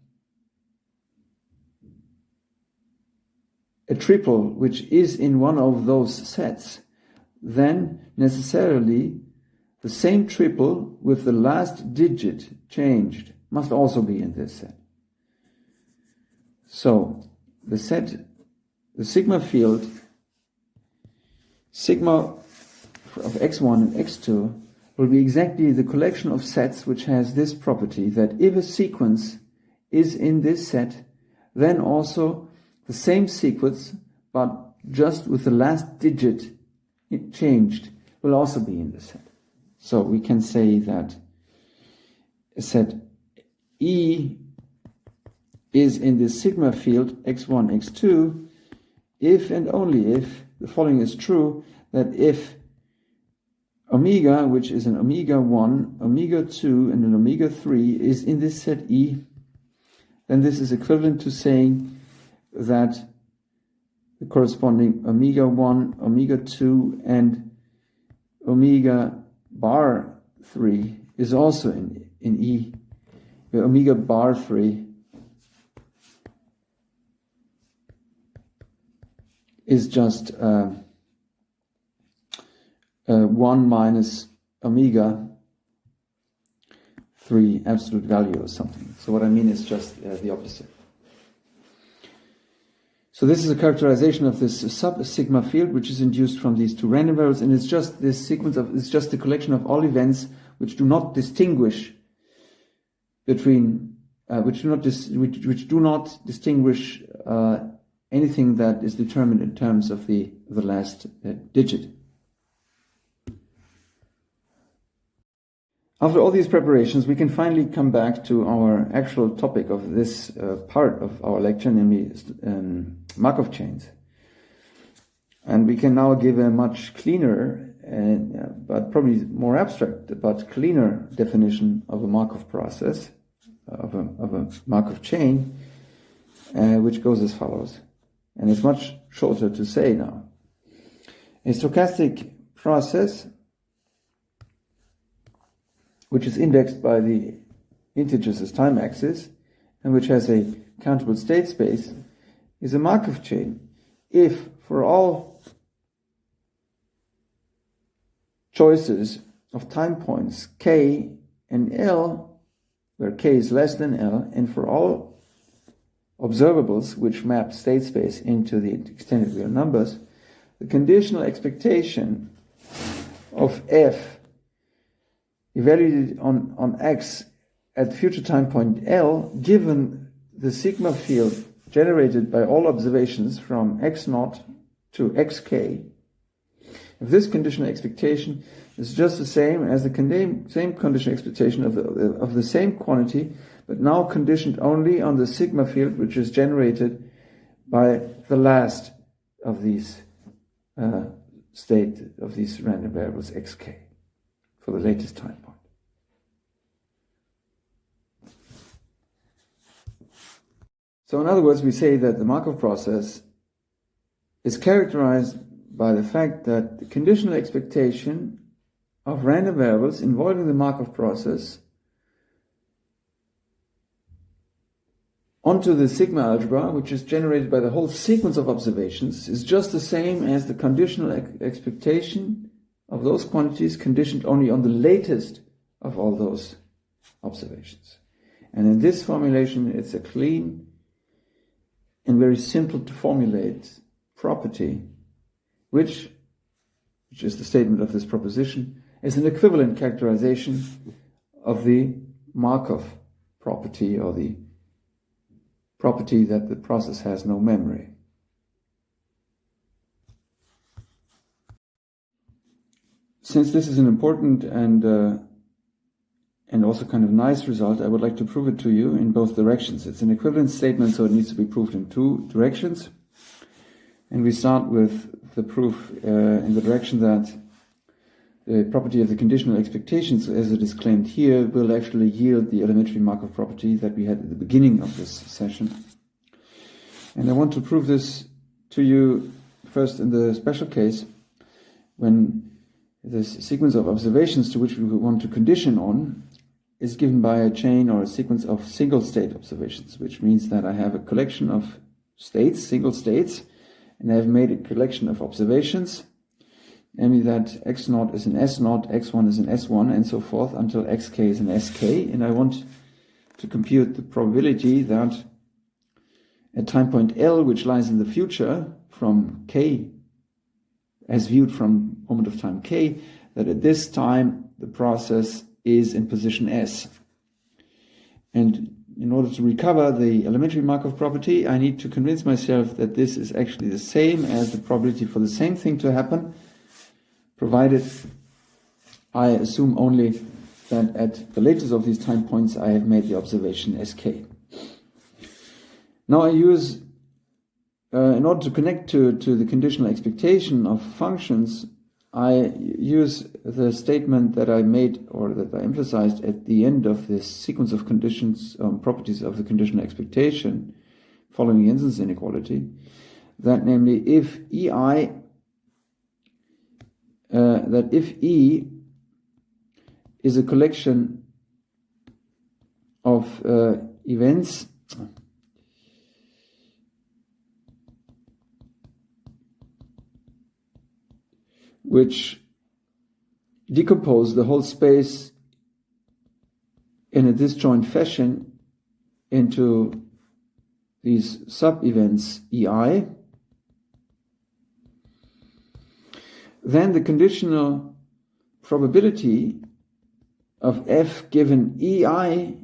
a triple which is in one of those sets, then necessarily the same triple with the last digit changed must also be in this set. So the sigma field, sigma of x1 and x2, will be exactly the collection of sets which has this property, that if a sequence is in this set, then also the same sequence, but just with the last digit changed, will also be in the set. So we can say that a set E is in the sigma field x1, x2, if and only if the following is true, that if omega, which is an omega 1, omega 2, and an omega 3, is in this set E, then this is equivalent to saying that the corresponding omega 1, omega 2, and omega bar 3 is also in E, where omega bar 3 is just 1 minus omega 3 absolute value or something. So what I mean is just the opposite. So this is a characterization of this sub-sigma field, which is induced from these 2 random variables, and it's just this sequence of, it's just a collection of all events which do not distinguish between, which do not distinguish anything that is determined in terms of the last digit. After all these preparations, we can finally come back to our actual topic of this part of our lecture, namely Markov chains. And we can now give a much cleaner, but probably more abstract, but cleaner definition of a Markov process, of a Markov chain, which goes as follows. And it's much shorter to say now. A stochastic process, which is indexed by the integers as time axis and which has a countable state space, is a Markov chain if for all choices of time points k and L, where k is less than L, and for all observables which map state space into the extended real numbers, the conditional expectation of f evaluated on x at the future time point L, given the sigma field generated by all observations from x0 to xk, if this conditional expectation is just the same as the same conditional expectation of the same quantity, but now conditioned only on the sigma field which is generated by the last of these these random variables xk for the latest time point. So in other words, we say that the Markov process is characterized by the fact that the conditional expectation of random variables involving the Markov process onto the sigma algebra, which is generated by the whole sequence of observations, is just the same as the conditional expectation of those quantities conditioned only on the latest of all those observations. And in this formulation, it's a clean and very simple to formulate property, which is the statement of this proposition, is an equivalent characterization of the Markov property, or the property that the process has no memory. Since this is an important and also kind of nice result, I would like to prove it to you in both directions. It's an equivalent statement, so it needs to be proved in two directions. And we start with the proof in the direction that the property of the conditional expectations, as it is claimed here, will actually yield the elementary Markov property that we had at the beginning of this session. And I want to prove this to you first in the special case when this sequence of observations to which we want to condition on is given by a chain or a sequence of single state observations, which means that I have a collection of states, single states, and I've made a collection of observations, namely that x0 is an s0, x1 is an s1, and so forth until xk is an sk, and I want to compute the probability that at time point L, which lies in the future from k, as viewed from moment of time k, that at this time the process is in position S. And in order to recover the elementary Markov property, I need to convince myself that this is actually the same as the probability for the same thing to happen, provided I assume only that at the latest of these time points I have made the observation sk. Now I use, in order to connect to the conditional expectation of functions, I use the statement that I made, or that I emphasized at the end of this sequence of conditions, properties of the conditional expectation, following Jensen's inequality, that namely if E is a collection of events which decompose the whole space in a disjoint fashion into these sub-events EI, then the conditional probability of f given EI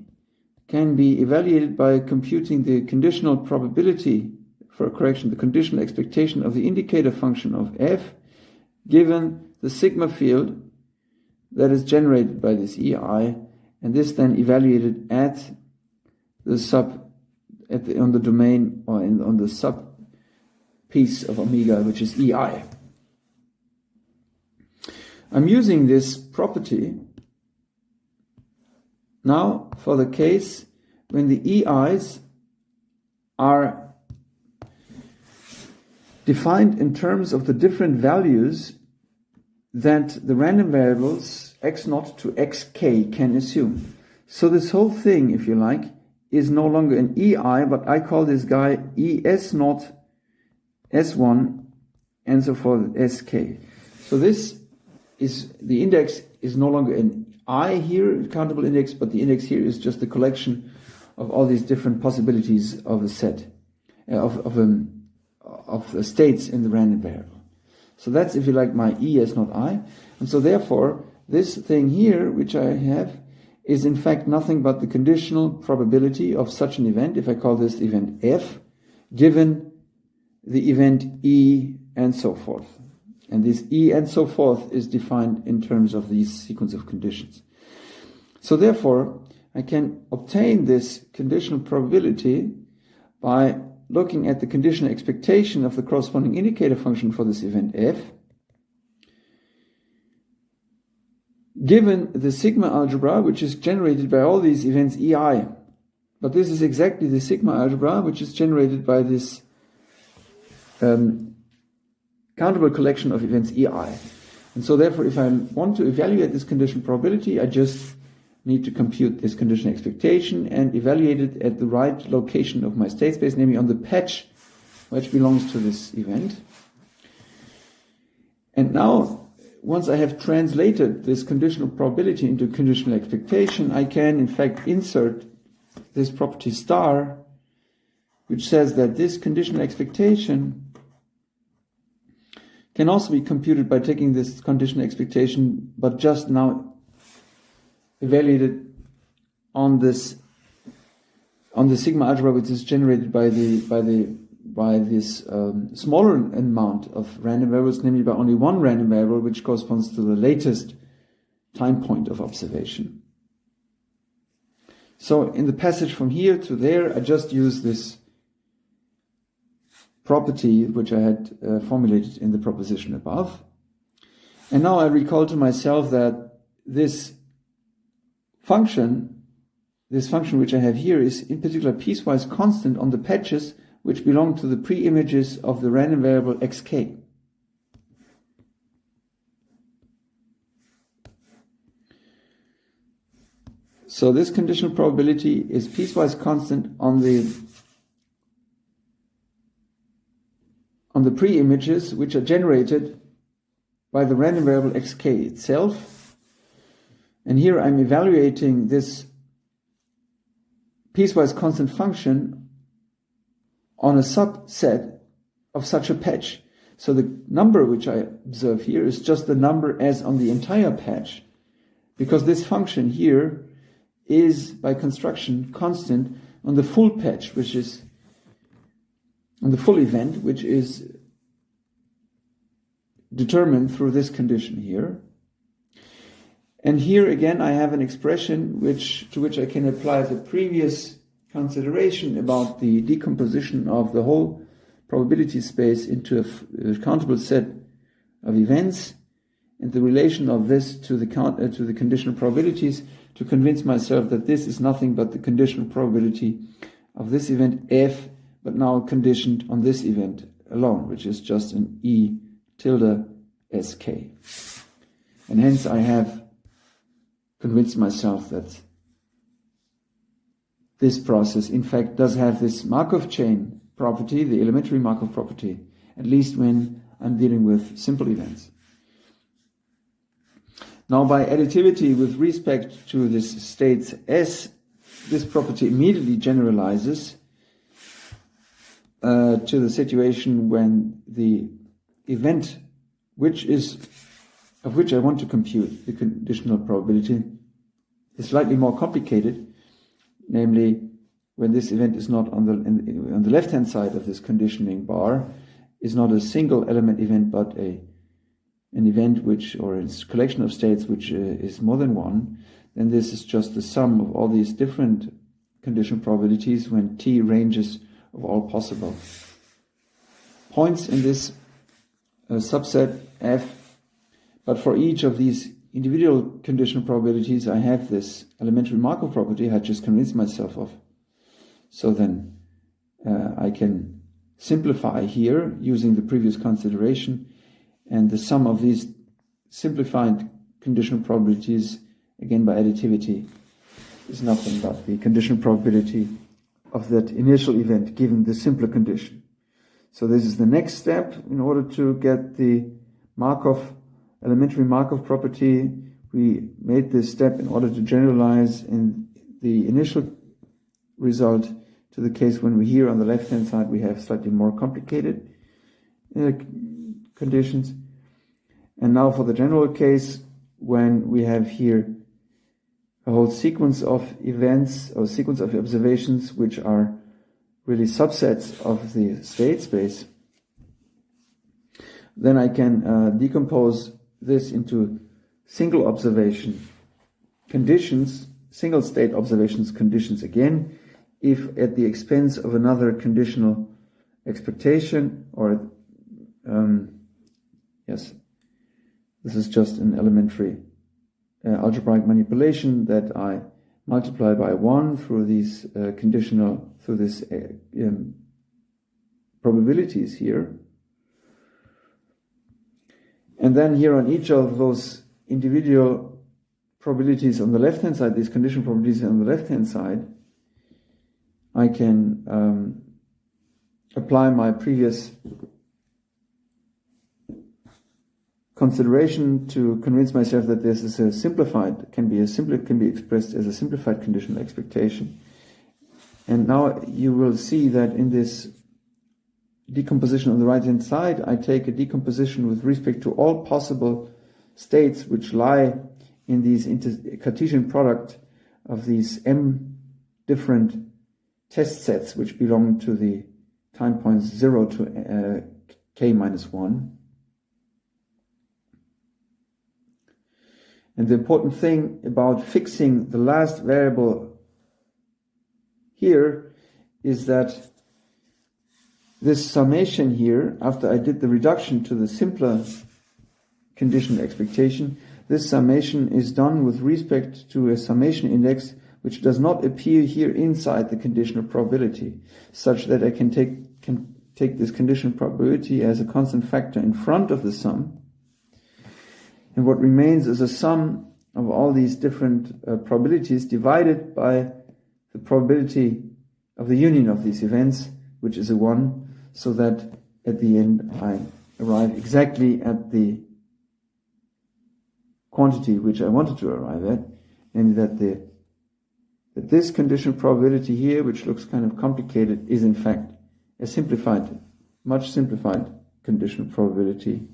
can be evaluated by computing the conditional probability, for correction, the conditional expectation of the indicator function of f given the sigma field that is generated by this EI, and this then evaluated at the on the domain, or on the sub piece of omega, which is EI. I'm using this property now for the case when the EIs are defined in terms of the different values that the random variables x0 to xk can assume. So this whole thing, if you like, is no longer an EI, but I call this guy ES0, S1, and so forth, SK. So this is, the index is no longer an I here, countable index, but the index here is just the collection of all these different possibilities of a set, of the states in the random variable. So that's, if you like, my ES0 I. And so therefore, this thing here, which I have, is in fact nothing but the conditional probability of such an event, if I call this event F, given the event E and so forth. And this E and so forth is defined in terms of these sequence of conditions. So therefore, I can obtain this conditional probability by looking at the conditional expectation of the corresponding indicator function for this event F, given the sigma algebra, which is generated by all these events EI. But this is exactly the sigma algebra, which is generated by this countable collection of events EI. And so therefore, if I want to evaluate this conditional probability, I just need to compute this conditional expectation and evaluate it at the right location of my state space, namely on the patch which belongs to this event. And now, once I have translated this conditional probability into conditional expectation, I can in fact insert this property star, which says that this conditional expectation can also be computed by taking this conditional expectation, but just now evaluated on the sigma algebra, which is generated by this smaller amount of random variables, namely by only one random variable, which corresponds to the latest time point of observation. So in the passage from here to there, I just use this property which I had formulated in the proposition above. And now I recall to myself that this function which I have here is in particular piecewise constant on the patches which belong to the pre-images of the random variable xk. So this conditional probability is piecewise constant on the pre-images which are generated by the random variable xk itself. And here I'm evaluating this piecewise constant function on a subset of such a patch. So the number which I observe here is just the number as on the entire patch, because this function here is by construction constant on the full patch, which is on the full event, which is determined through this condition here. And here again I have an expression to which I can apply the previous consideration about the decomposition of the whole probability space into a countable set of events, and the relation of this to the conditional probabilities, to convince myself that this is nothing but the conditional probability of this event F, but now conditioned on this event alone, which is just an E tilde SK. And hence I have convinced myself that this process in fact does have this Markov chain property, the elementary Markov property, at least when I'm dealing with simple events. Now by additivity with respect to this states S, this property immediately generalizes to the situation when the event of which I want to compute the conditional probability is slightly more complicated, namely when this event is not on the left-hand side of this conditioning bar, is not a single element event, but an event or a collection of states which is more than one, then this is just the sum of all these different conditional probabilities when T ranges of all possible points in this subset F. But for each of these individual conditional probabilities, I have this elementary Markov property I had just convinced myself of. So then I can simplify here using the previous consideration, and the sum of these simplified conditional probabilities, again by additivity, is nothing but the conditional probability of that initial event given the simpler condition. So this is the next step. In order to get the elementary Markov property, we made this step in order to generalize in the initial result to the case when we here on the left-hand side we have slightly more complicated conditions. And now for the general case, when we have here a whole sequence of events or sequence of observations which are really subsets of the state space, then I can decompose this into single observation conditions, single state observations conditions again, if at the expense of another conditional expectation, or yes, this is just an elementary algebraic manipulation that I multiply by 1 through these probabilities here. And then here on each of those individual probabilities on the left-hand side, these conditional probabilities on the left-hand side, I can apply my previous consideration to convince myself that this is a simplified, can be expressed as a simplified conditional expectation. And now you will see that in this decomposition on the right hand side, I take a decomposition with respect to all possible states which lie in these Cartesian product of these m different test sets which belong to the time points 0 to k minus 1. And the important thing about fixing the last variable here is that this summation here, after I did the reduction to the simpler conditional expectation, this summation is done with respect to a summation index which does not appear here inside the conditional probability, such that I can take this conditional probability as a constant factor in front of the sum. And what remains is a sum of all these different probabilities divided by the probability of the union of these events, which is a 1, so that at the end I arrive exactly at the quantity which I wanted to arrive at, and that this conditional probability here, which looks kind of complicated, is in fact a simplified, much simplified conditional probability.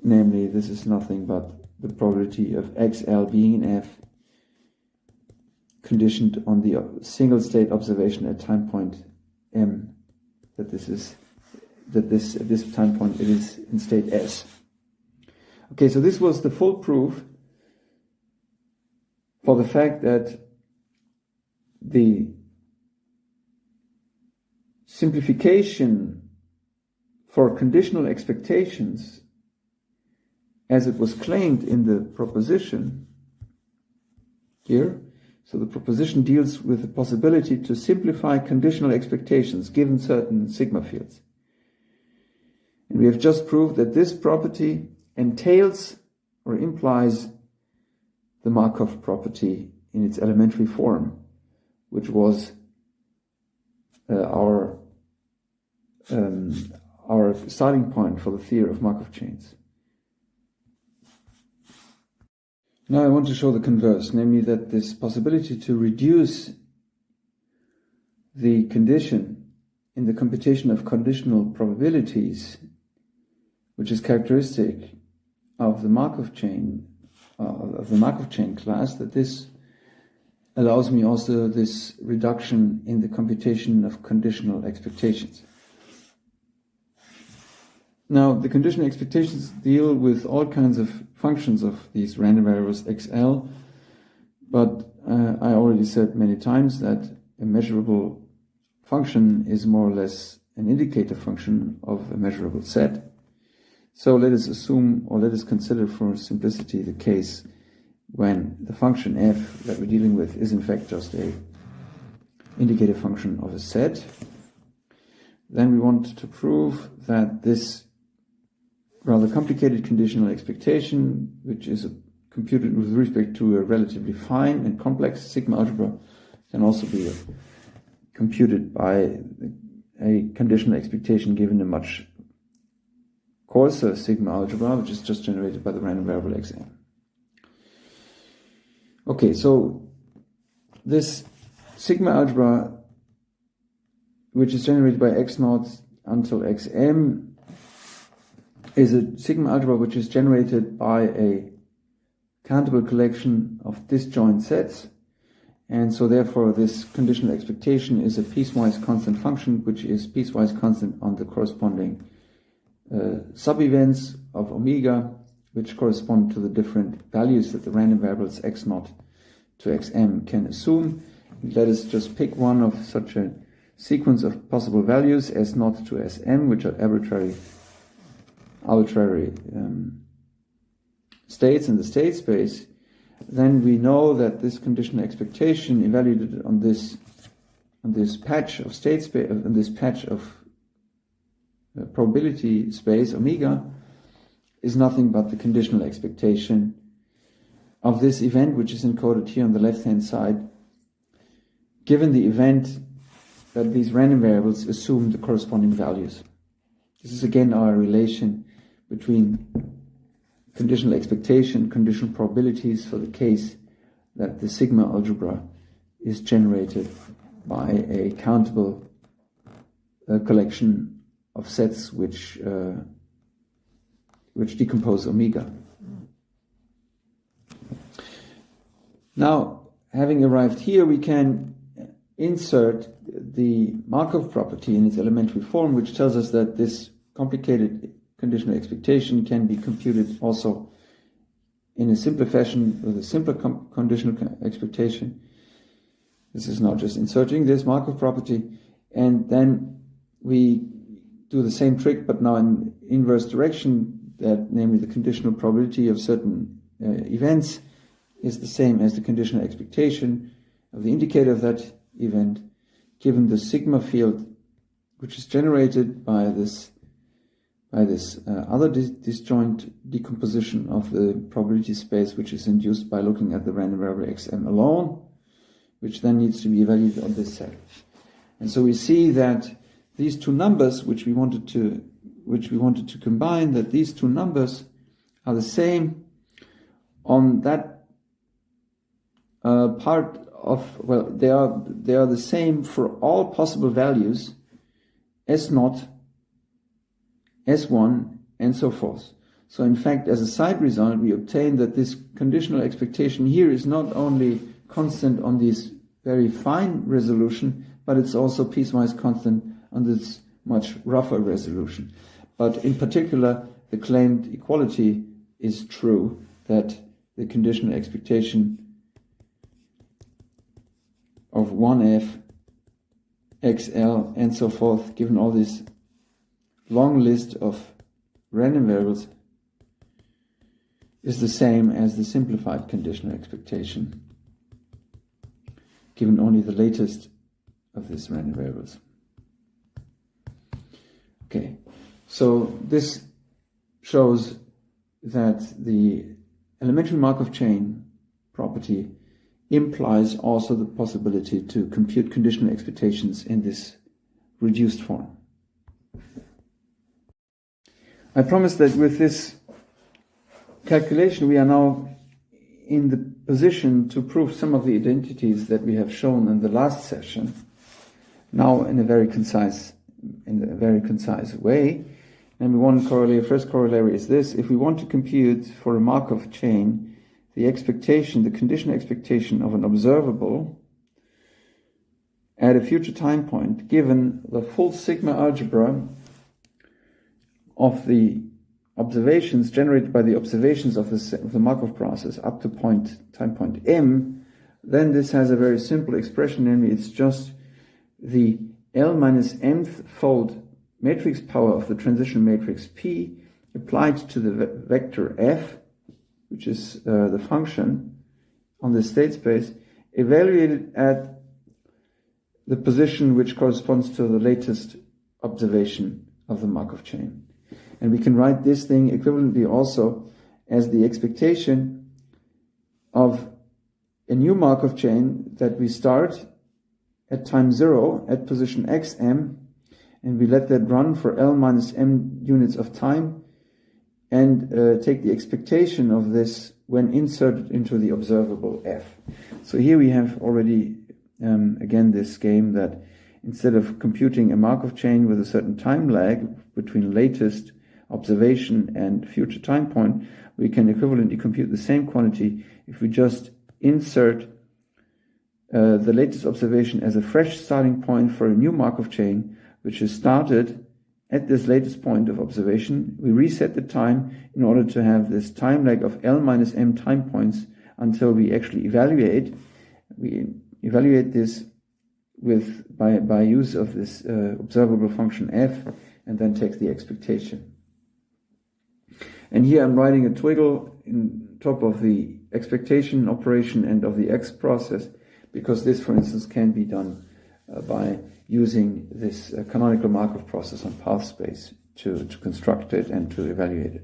Namely, this is nothing but the probability of xl being in f conditioned on the single state observation at time point m, at this time point it is in state s. Okay, so this was the full proof for the fact that the simplification for conditional expectations, as it was claimed in the proposition here. So the proposition deals with the possibility to simplify conditional expectations given certain sigma fields. And we have just proved that this property entails or implies the Markov property in its elementary form, which was our starting point for the theory of Markov chains. Now I want to show the converse, namely that this possibility to reduce the condition in the computation of conditional probabilities, which is characteristic of the Markov chain, class, that this allows me also this reduction in the computation of conditional expectations. Now, the conditional expectations deal with all kinds of functions of these random variables xl, but I already said many times that a measurable function is more or less an indicator function of a measurable set. So let us assume, or let us consider for simplicity the case when the function f that we're dealing with is in fact just a indicator function of a set, then we want to prove that this rather complicated conditional expectation, which is computed with respect to a relatively fine and complex sigma algebra, can also be computed by a conditional expectation given a much coarser sigma algebra, which is just generated by the random variable xm. Okay, so this sigma algebra, which is generated by x0 until xm, is a sigma algebra which is generated by a countable collection of disjoint sets, and so therefore this conditional expectation is a piecewise constant function which is piecewise constant on the corresponding sub-events of omega, which correspond to the different values that the random variables x0 to xm can assume. Let us just pick one of such a sequence of possible values s0 to sm, which are arbitrary states in the state space. Then we know that this conditional expectation evaluated on this patch of state space, on this patch of probability space omega, is nothing but the conditional expectation of this event, which is encoded here on the left hand side, given the event that these random variables assume the corresponding values. This is again our relation between conditional expectation, conditional probabilities for the case that the sigma algebra is generated by a countable collection of sets which decompose omega. Now, having arrived here, we can insert the Markov property in its elementary form, which tells us that this complicated conditional expectation can be computed also in a simpler fashion with a simpler conditional expectation. This is now just inserting this Markov property, and then we do the same trick, but now in inverse direction, that namely the conditional probability of certain events is the same as the conditional expectation of the indicator of that event, given the sigma field, which is generated by this other disjoint decomposition of the probability space, which is induced by looking at the random variable xm alone, which then needs to be evaluated on this set. And so we see that these two numbers, which we wanted to combine, that these two numbers are the same on that part of, well, they are the same for all possible values s0, s1, and so forth. So in fact, as a side result, we obtain that this conditional expectation here is not only constant on this very fine resolution, but it's also piecewise constant on this much rougher resolution. But in particular, the claimed equality is true, that the conditional expectation of 1f, xl, and so forth, given all this long list of random variables, is the same as the simplified conditional expectation, given only the latest of these random variables. Okay, so this shows that the elementary Markov chain property implies also the possibility to compute conditional expectations in this reduced form. I promise that with this calculation we are now in the position to prove some of the identities that we have shown in the last session, now in a very concise way. And one corollary, first corollary is this: if we want to compute for a Markov chain the expectation, the conditional expectation of an observable at a future time point, given the full sigma algebra of the observations generated by the observations of the Markov process up to time point m, then this has a very simple expression, namely it's just the L minus nth fold matrix power of the transition matrix P applied to the vector F, which is the function on the state space, evaluated at the position which corresponds to the latest observation of the Markov chain. And we can write this thing equivalently also as the expectation of a new Markov chain that we start at time 0 at position xm, and we let that run for L minus m units of time, and take the expectation of this when inserted into the observable f. So here we have already, again, this game that instead of computing a Markov chain with a certain time lag between latest observation and future time point, we can equivalently compute the same quantity if we just insert the latest observation as a fresh starting point for a new Markov chain, which is started at this latest point of observation. We reset the time in order to have this time lag of L minus m time points until we actually evaluate. We evaluate this by use of this observable function f, and then take the expectation. And here I'm writing a twiggle in top of the expectation operation and of the x process, because this, for instance, can be done by using this canonical Markov process on path space to construct it and to evaluate it.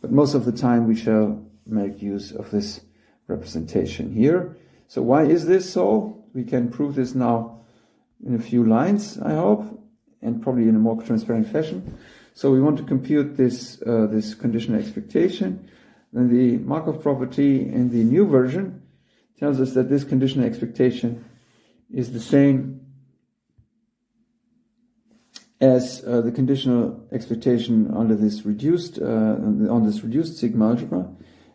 But most of the time we shall make use of this representation here. So why is this so? We can prove this now in a few lines, I hope, and probably in a more transparent fashion. So we want to compute this conditional expectation. Then the Markov property in the new version tells us that this conditional expectation is the same as the conditional expectation under this reduced on this reduced sigma algebra,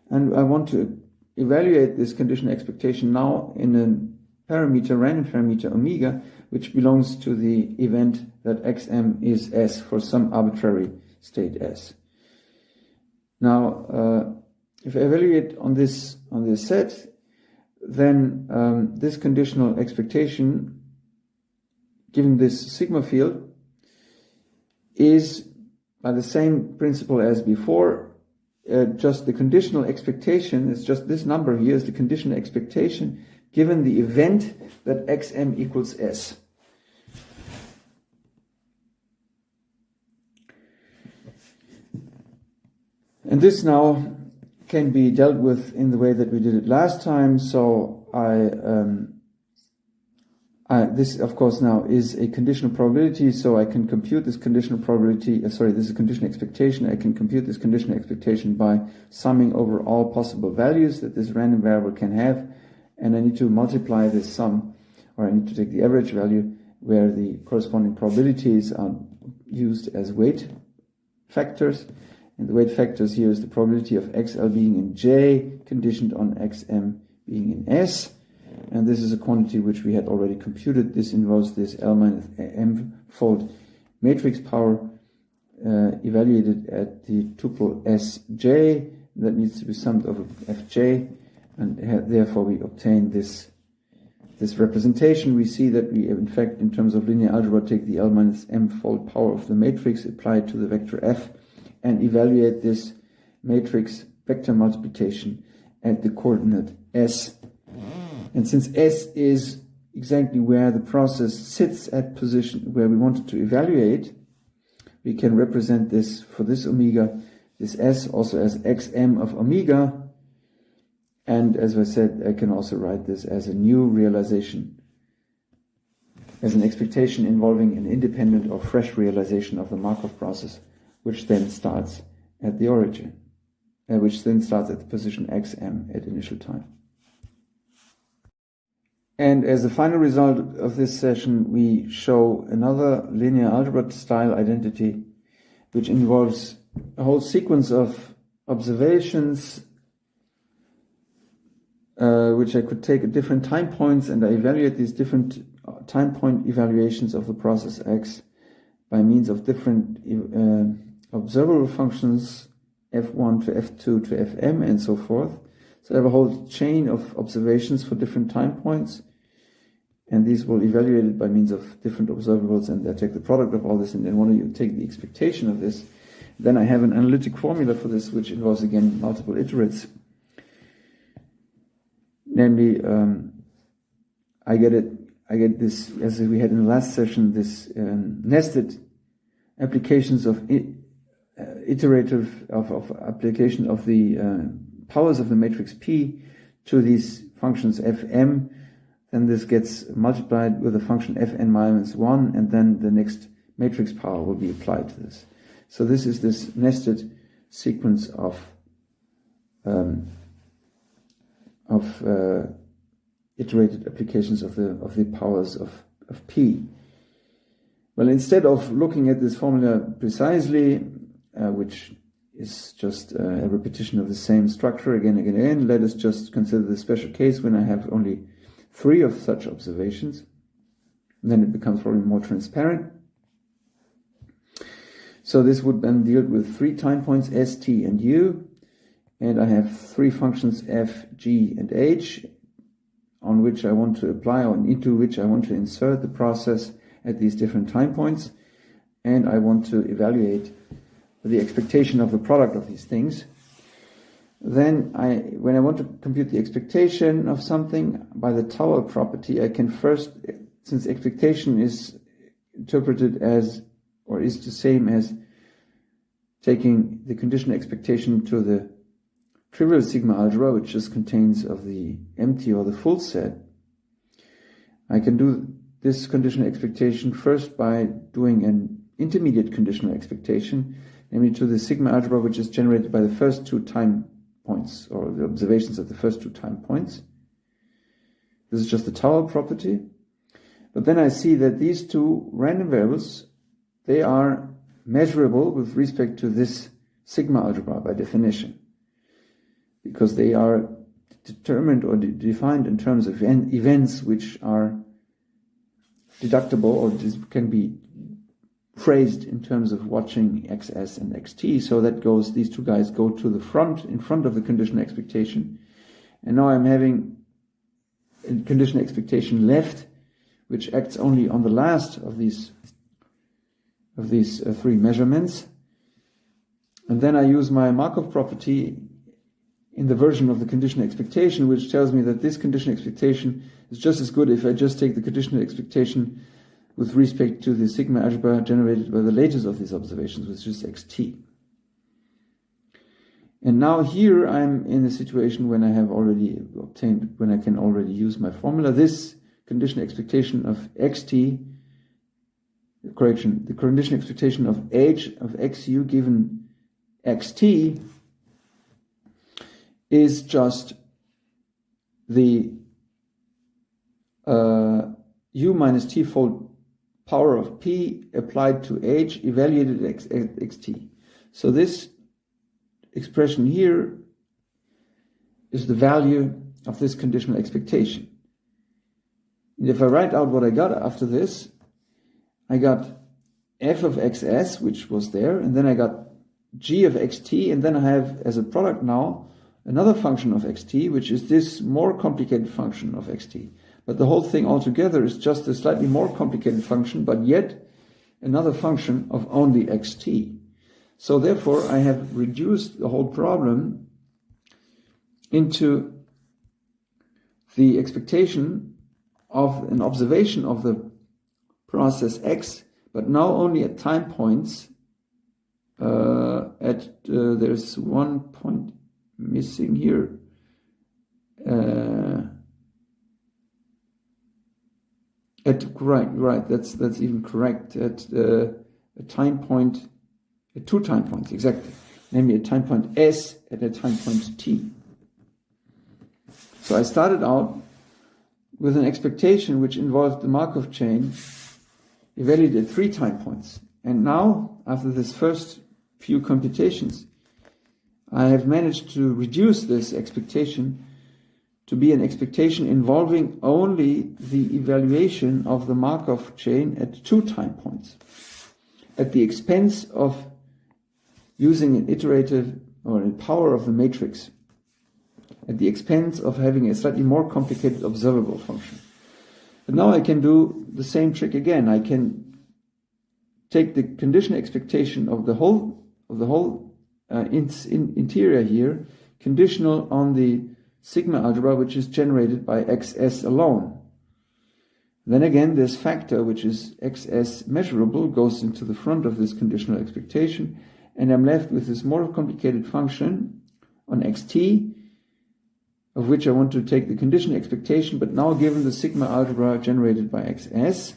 and I want to evaluate this conditional expectation now in a parameter, random parameter omega, which belongs to the event that xm is s for some arbitrary state s. Now, if I evaluate on this set, then this conditional expectation, given this sigma field, is by the same principle as before, just the conditional expectation, it's just this number here is the conditional expectation given the event that xm equals s. And this now can be dealt with in the way that we did it last time. So this, of course, now is a conditional probability, so I can compute this conditional probability, this is a conditional expectation. I can compute this conditional expectation by summing over all possible values that this random variable can have, and I need to multiply this sum, or I need to take the average value where the corresponding probabilities are used as weight factors, and the weight factors here is the probability of xl being in J conditioned on xm being in S. And this is a quantity which we had already computed. This involves this L minus m fold matrix power evaluated at the tuple Sj. That needs to be summed over Fj, and therefore we obtain this representation. We see that we, in fact, in terms of linear algebra, take the L minus m fold power of the matrix, apply it to the vector f, and evaluate this matrix vector multiplication at the coordinate S. And since S is exactly where the process sits at position where we wanted to evaluate, we can represent this for this omega, this S also as xm of omega. And as I said, I can also write this as a new realization, as an expectation involving an independent or fresh realization of the Markov process, which then starts at the origin, which then starts at the position xm at initial time. And as a final result of this session, we show another linear algebra style identity, which involves a whole sequence of observations, which I could take at different time points, and I evaluate these different time point evaluations of the process x by means of different observable functions, f1 to f2 to fm, and so forth. So I have a whole chain of observations for different time points, and these will evaluate it by means of different observables, and I take the product of all this, and then when you take the expectation of this, then I have an analytic formula for this, which involves, again, multiple iterates. Namely, I get this, as we had in the last session, this nested applications of application of the powers of the matrix P to these functions Fm, then this gets multiplied with the function Fn minus 1, and then the next matrix power will be applied to this. So this is this nested sequence of iterated applications of the powers of P. Well, instead of looking at this formula precisely, which is just a repetition of the same structure again and again, let us just consider the special case when I have only 3 of such observations. And then it becomes probably more transparent. So this would then deal with 3 time points S, T, and U. And I have 3 functions F, G, and H on which I want to apply, or into which I want to insert the process at these different time points. And I want to evaluate the expectation of the product of these things. Then when I want to compute the expectation of something by the Tower property, I can first, since expectation is interpreted as, or is the same as taking the conditional expectation to the trivial sigma algebra, which just contains of the empty or the full set, I can do this conditional expectation first by doing an intermediate conditional expectation, namely to the sigma algebra, which is generated by the first 2 time points, or the observations of the first 2 time points. This is just the Tower property. But then I see that these 2 random variables, they are measurable with respect to this sigma algebra by definition, because they are determined or defined in terms of events which are deductible, or can be phrased in terms of watching xs and xt. So that goes, these 2 guys go to the front, in front of the conditional expectation. And now I'm having a conditional expectation left, which acts only on the last of these 3 measurements. And then I use my Markov property in the version of the conditional expectation, which tells me that this conditional expectation is just as good if I just take the conditional expectation with respect to the sigma algebra generated by the latest of these observations, which is xt. And now here I'm in a situation when I have already obtained, when I can already use my formula. This conditional expectation of xt, the conditional expectation of h of xu given xt is just the u minus t fold power of p applied to h evaluated at xt. So this expression here is the value of this conditional expectation. And if I write out what I got after this, I got f of xs, which was there, and then I got g of xt, and then I have as a product now another function of xt, which is this more complicated function of xt. But the whole thing altogether is just a slightly more complicated function, but yet another function of only xt. So therefore, I have reduced the whole problem into the expectation of an observation of the process x, but now only at time points. There's one point missing here. Right. That's even correct. At a time point, at 2 time points exactly, namely at time point s at a time point t. So I started out with an expectation which involved the Markov chain evaluated at 3 time points, and now after this first few computations, I have managed to reduce this expectation to be an expectation involving only the evaluation of the Markov chain at 2 time points, at the expense of using an iterative or a power of the matrix, at the expense of having a slightly more complicated observable function. But now I can do the same trick again. I can take the conditional expectation of the whole interior here, conditional on the sigma algebra, which is generated by xs alone. Then again, this factor, which is xs measurable, goes into the front of this conditional expectation, and I'm left with this more complicated function on xt, of which I want to take the conditional expectation, but now given the sigma algebra generated by xs,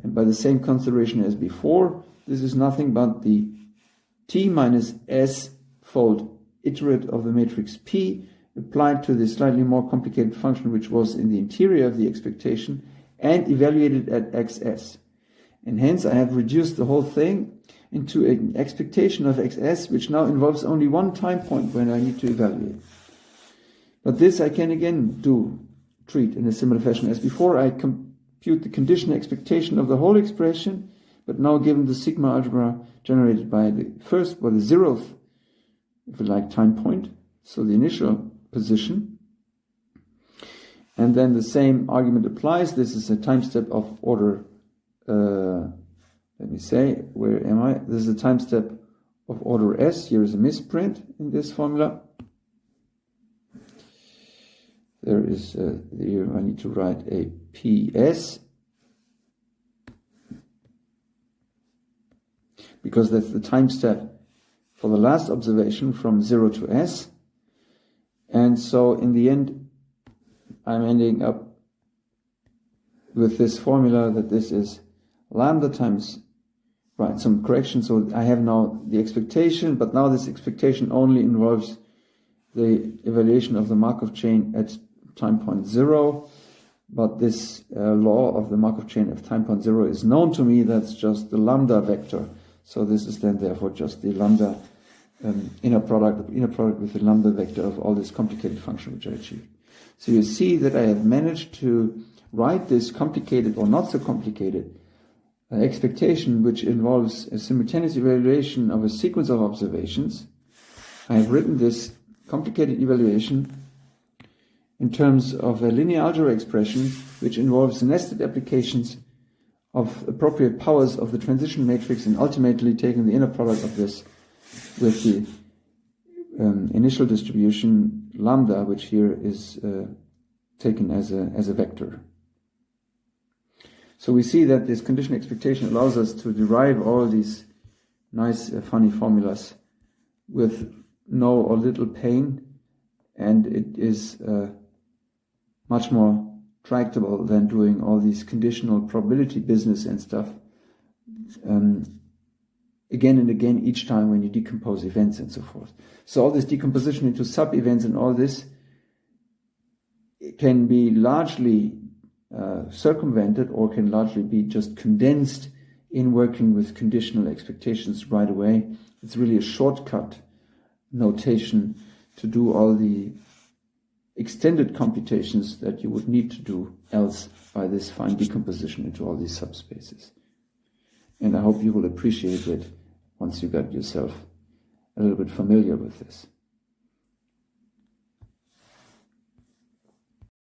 and by the same consideration as before, this is nothing but the t minus s fold iterate of the matrix P applied to the slightly more complicated function which was in the interior of the expectation and evaluated at xs. And hence I have reduced the whole thing into an expectation of xs which now involves only one time point when I need to evaluate. But this I can again treat in a similar fashion as before. I compute the conditional expectation of the whole expression, but now given the sigma algebra generated by the zeroth, if you like, time point, so the initial position. And then the same argument applies. This is a time step of order, let me say, where am I? This is a time step of order s. Here is a misprint in this formula. There is, here I need to write a ps, because that's the time step for the last observation from 0 to s. And so in the end, I'm ending up with this formula that this is lambda times, right, some correction. So I have now the expectation, but now this expectation only involves the evaluation of the Markov chain at time point 0. But this law of the Markov chain at time point 0 is known to me. That's just the lambda vector. So this is then therefore just the lambda inner product with the lambda vector of all this complicated function which I achieved. So you see that I have managed to write this complicated or not so complicated expectation which involves a simultaneous evaluation of a sequence of observations. I have written this complicated evaluation in terms of a linear algebra expression which involves nested applications of appropriate powers of the transition matrix and ultimately taking the inner product of this with the initial distribution lambda, which here is taken as a vector. So we see that this conditional expectation allows us to derive all these nice funny formulas with no or little pain, and it is much more tractable than doing all these conditional probability business and stuff again and again each time when you decompose events and so forth. So all this decomposition into sub-events and all this can be largely circumvented or can largely be just condensed in working with conditional expectations right away. It's really a shortcut notation to do all the extended computations that you would need to do else by this fine decomposition into all these subspaces. And I hope you will appreciate it once you got yourself a little bit familiar with this.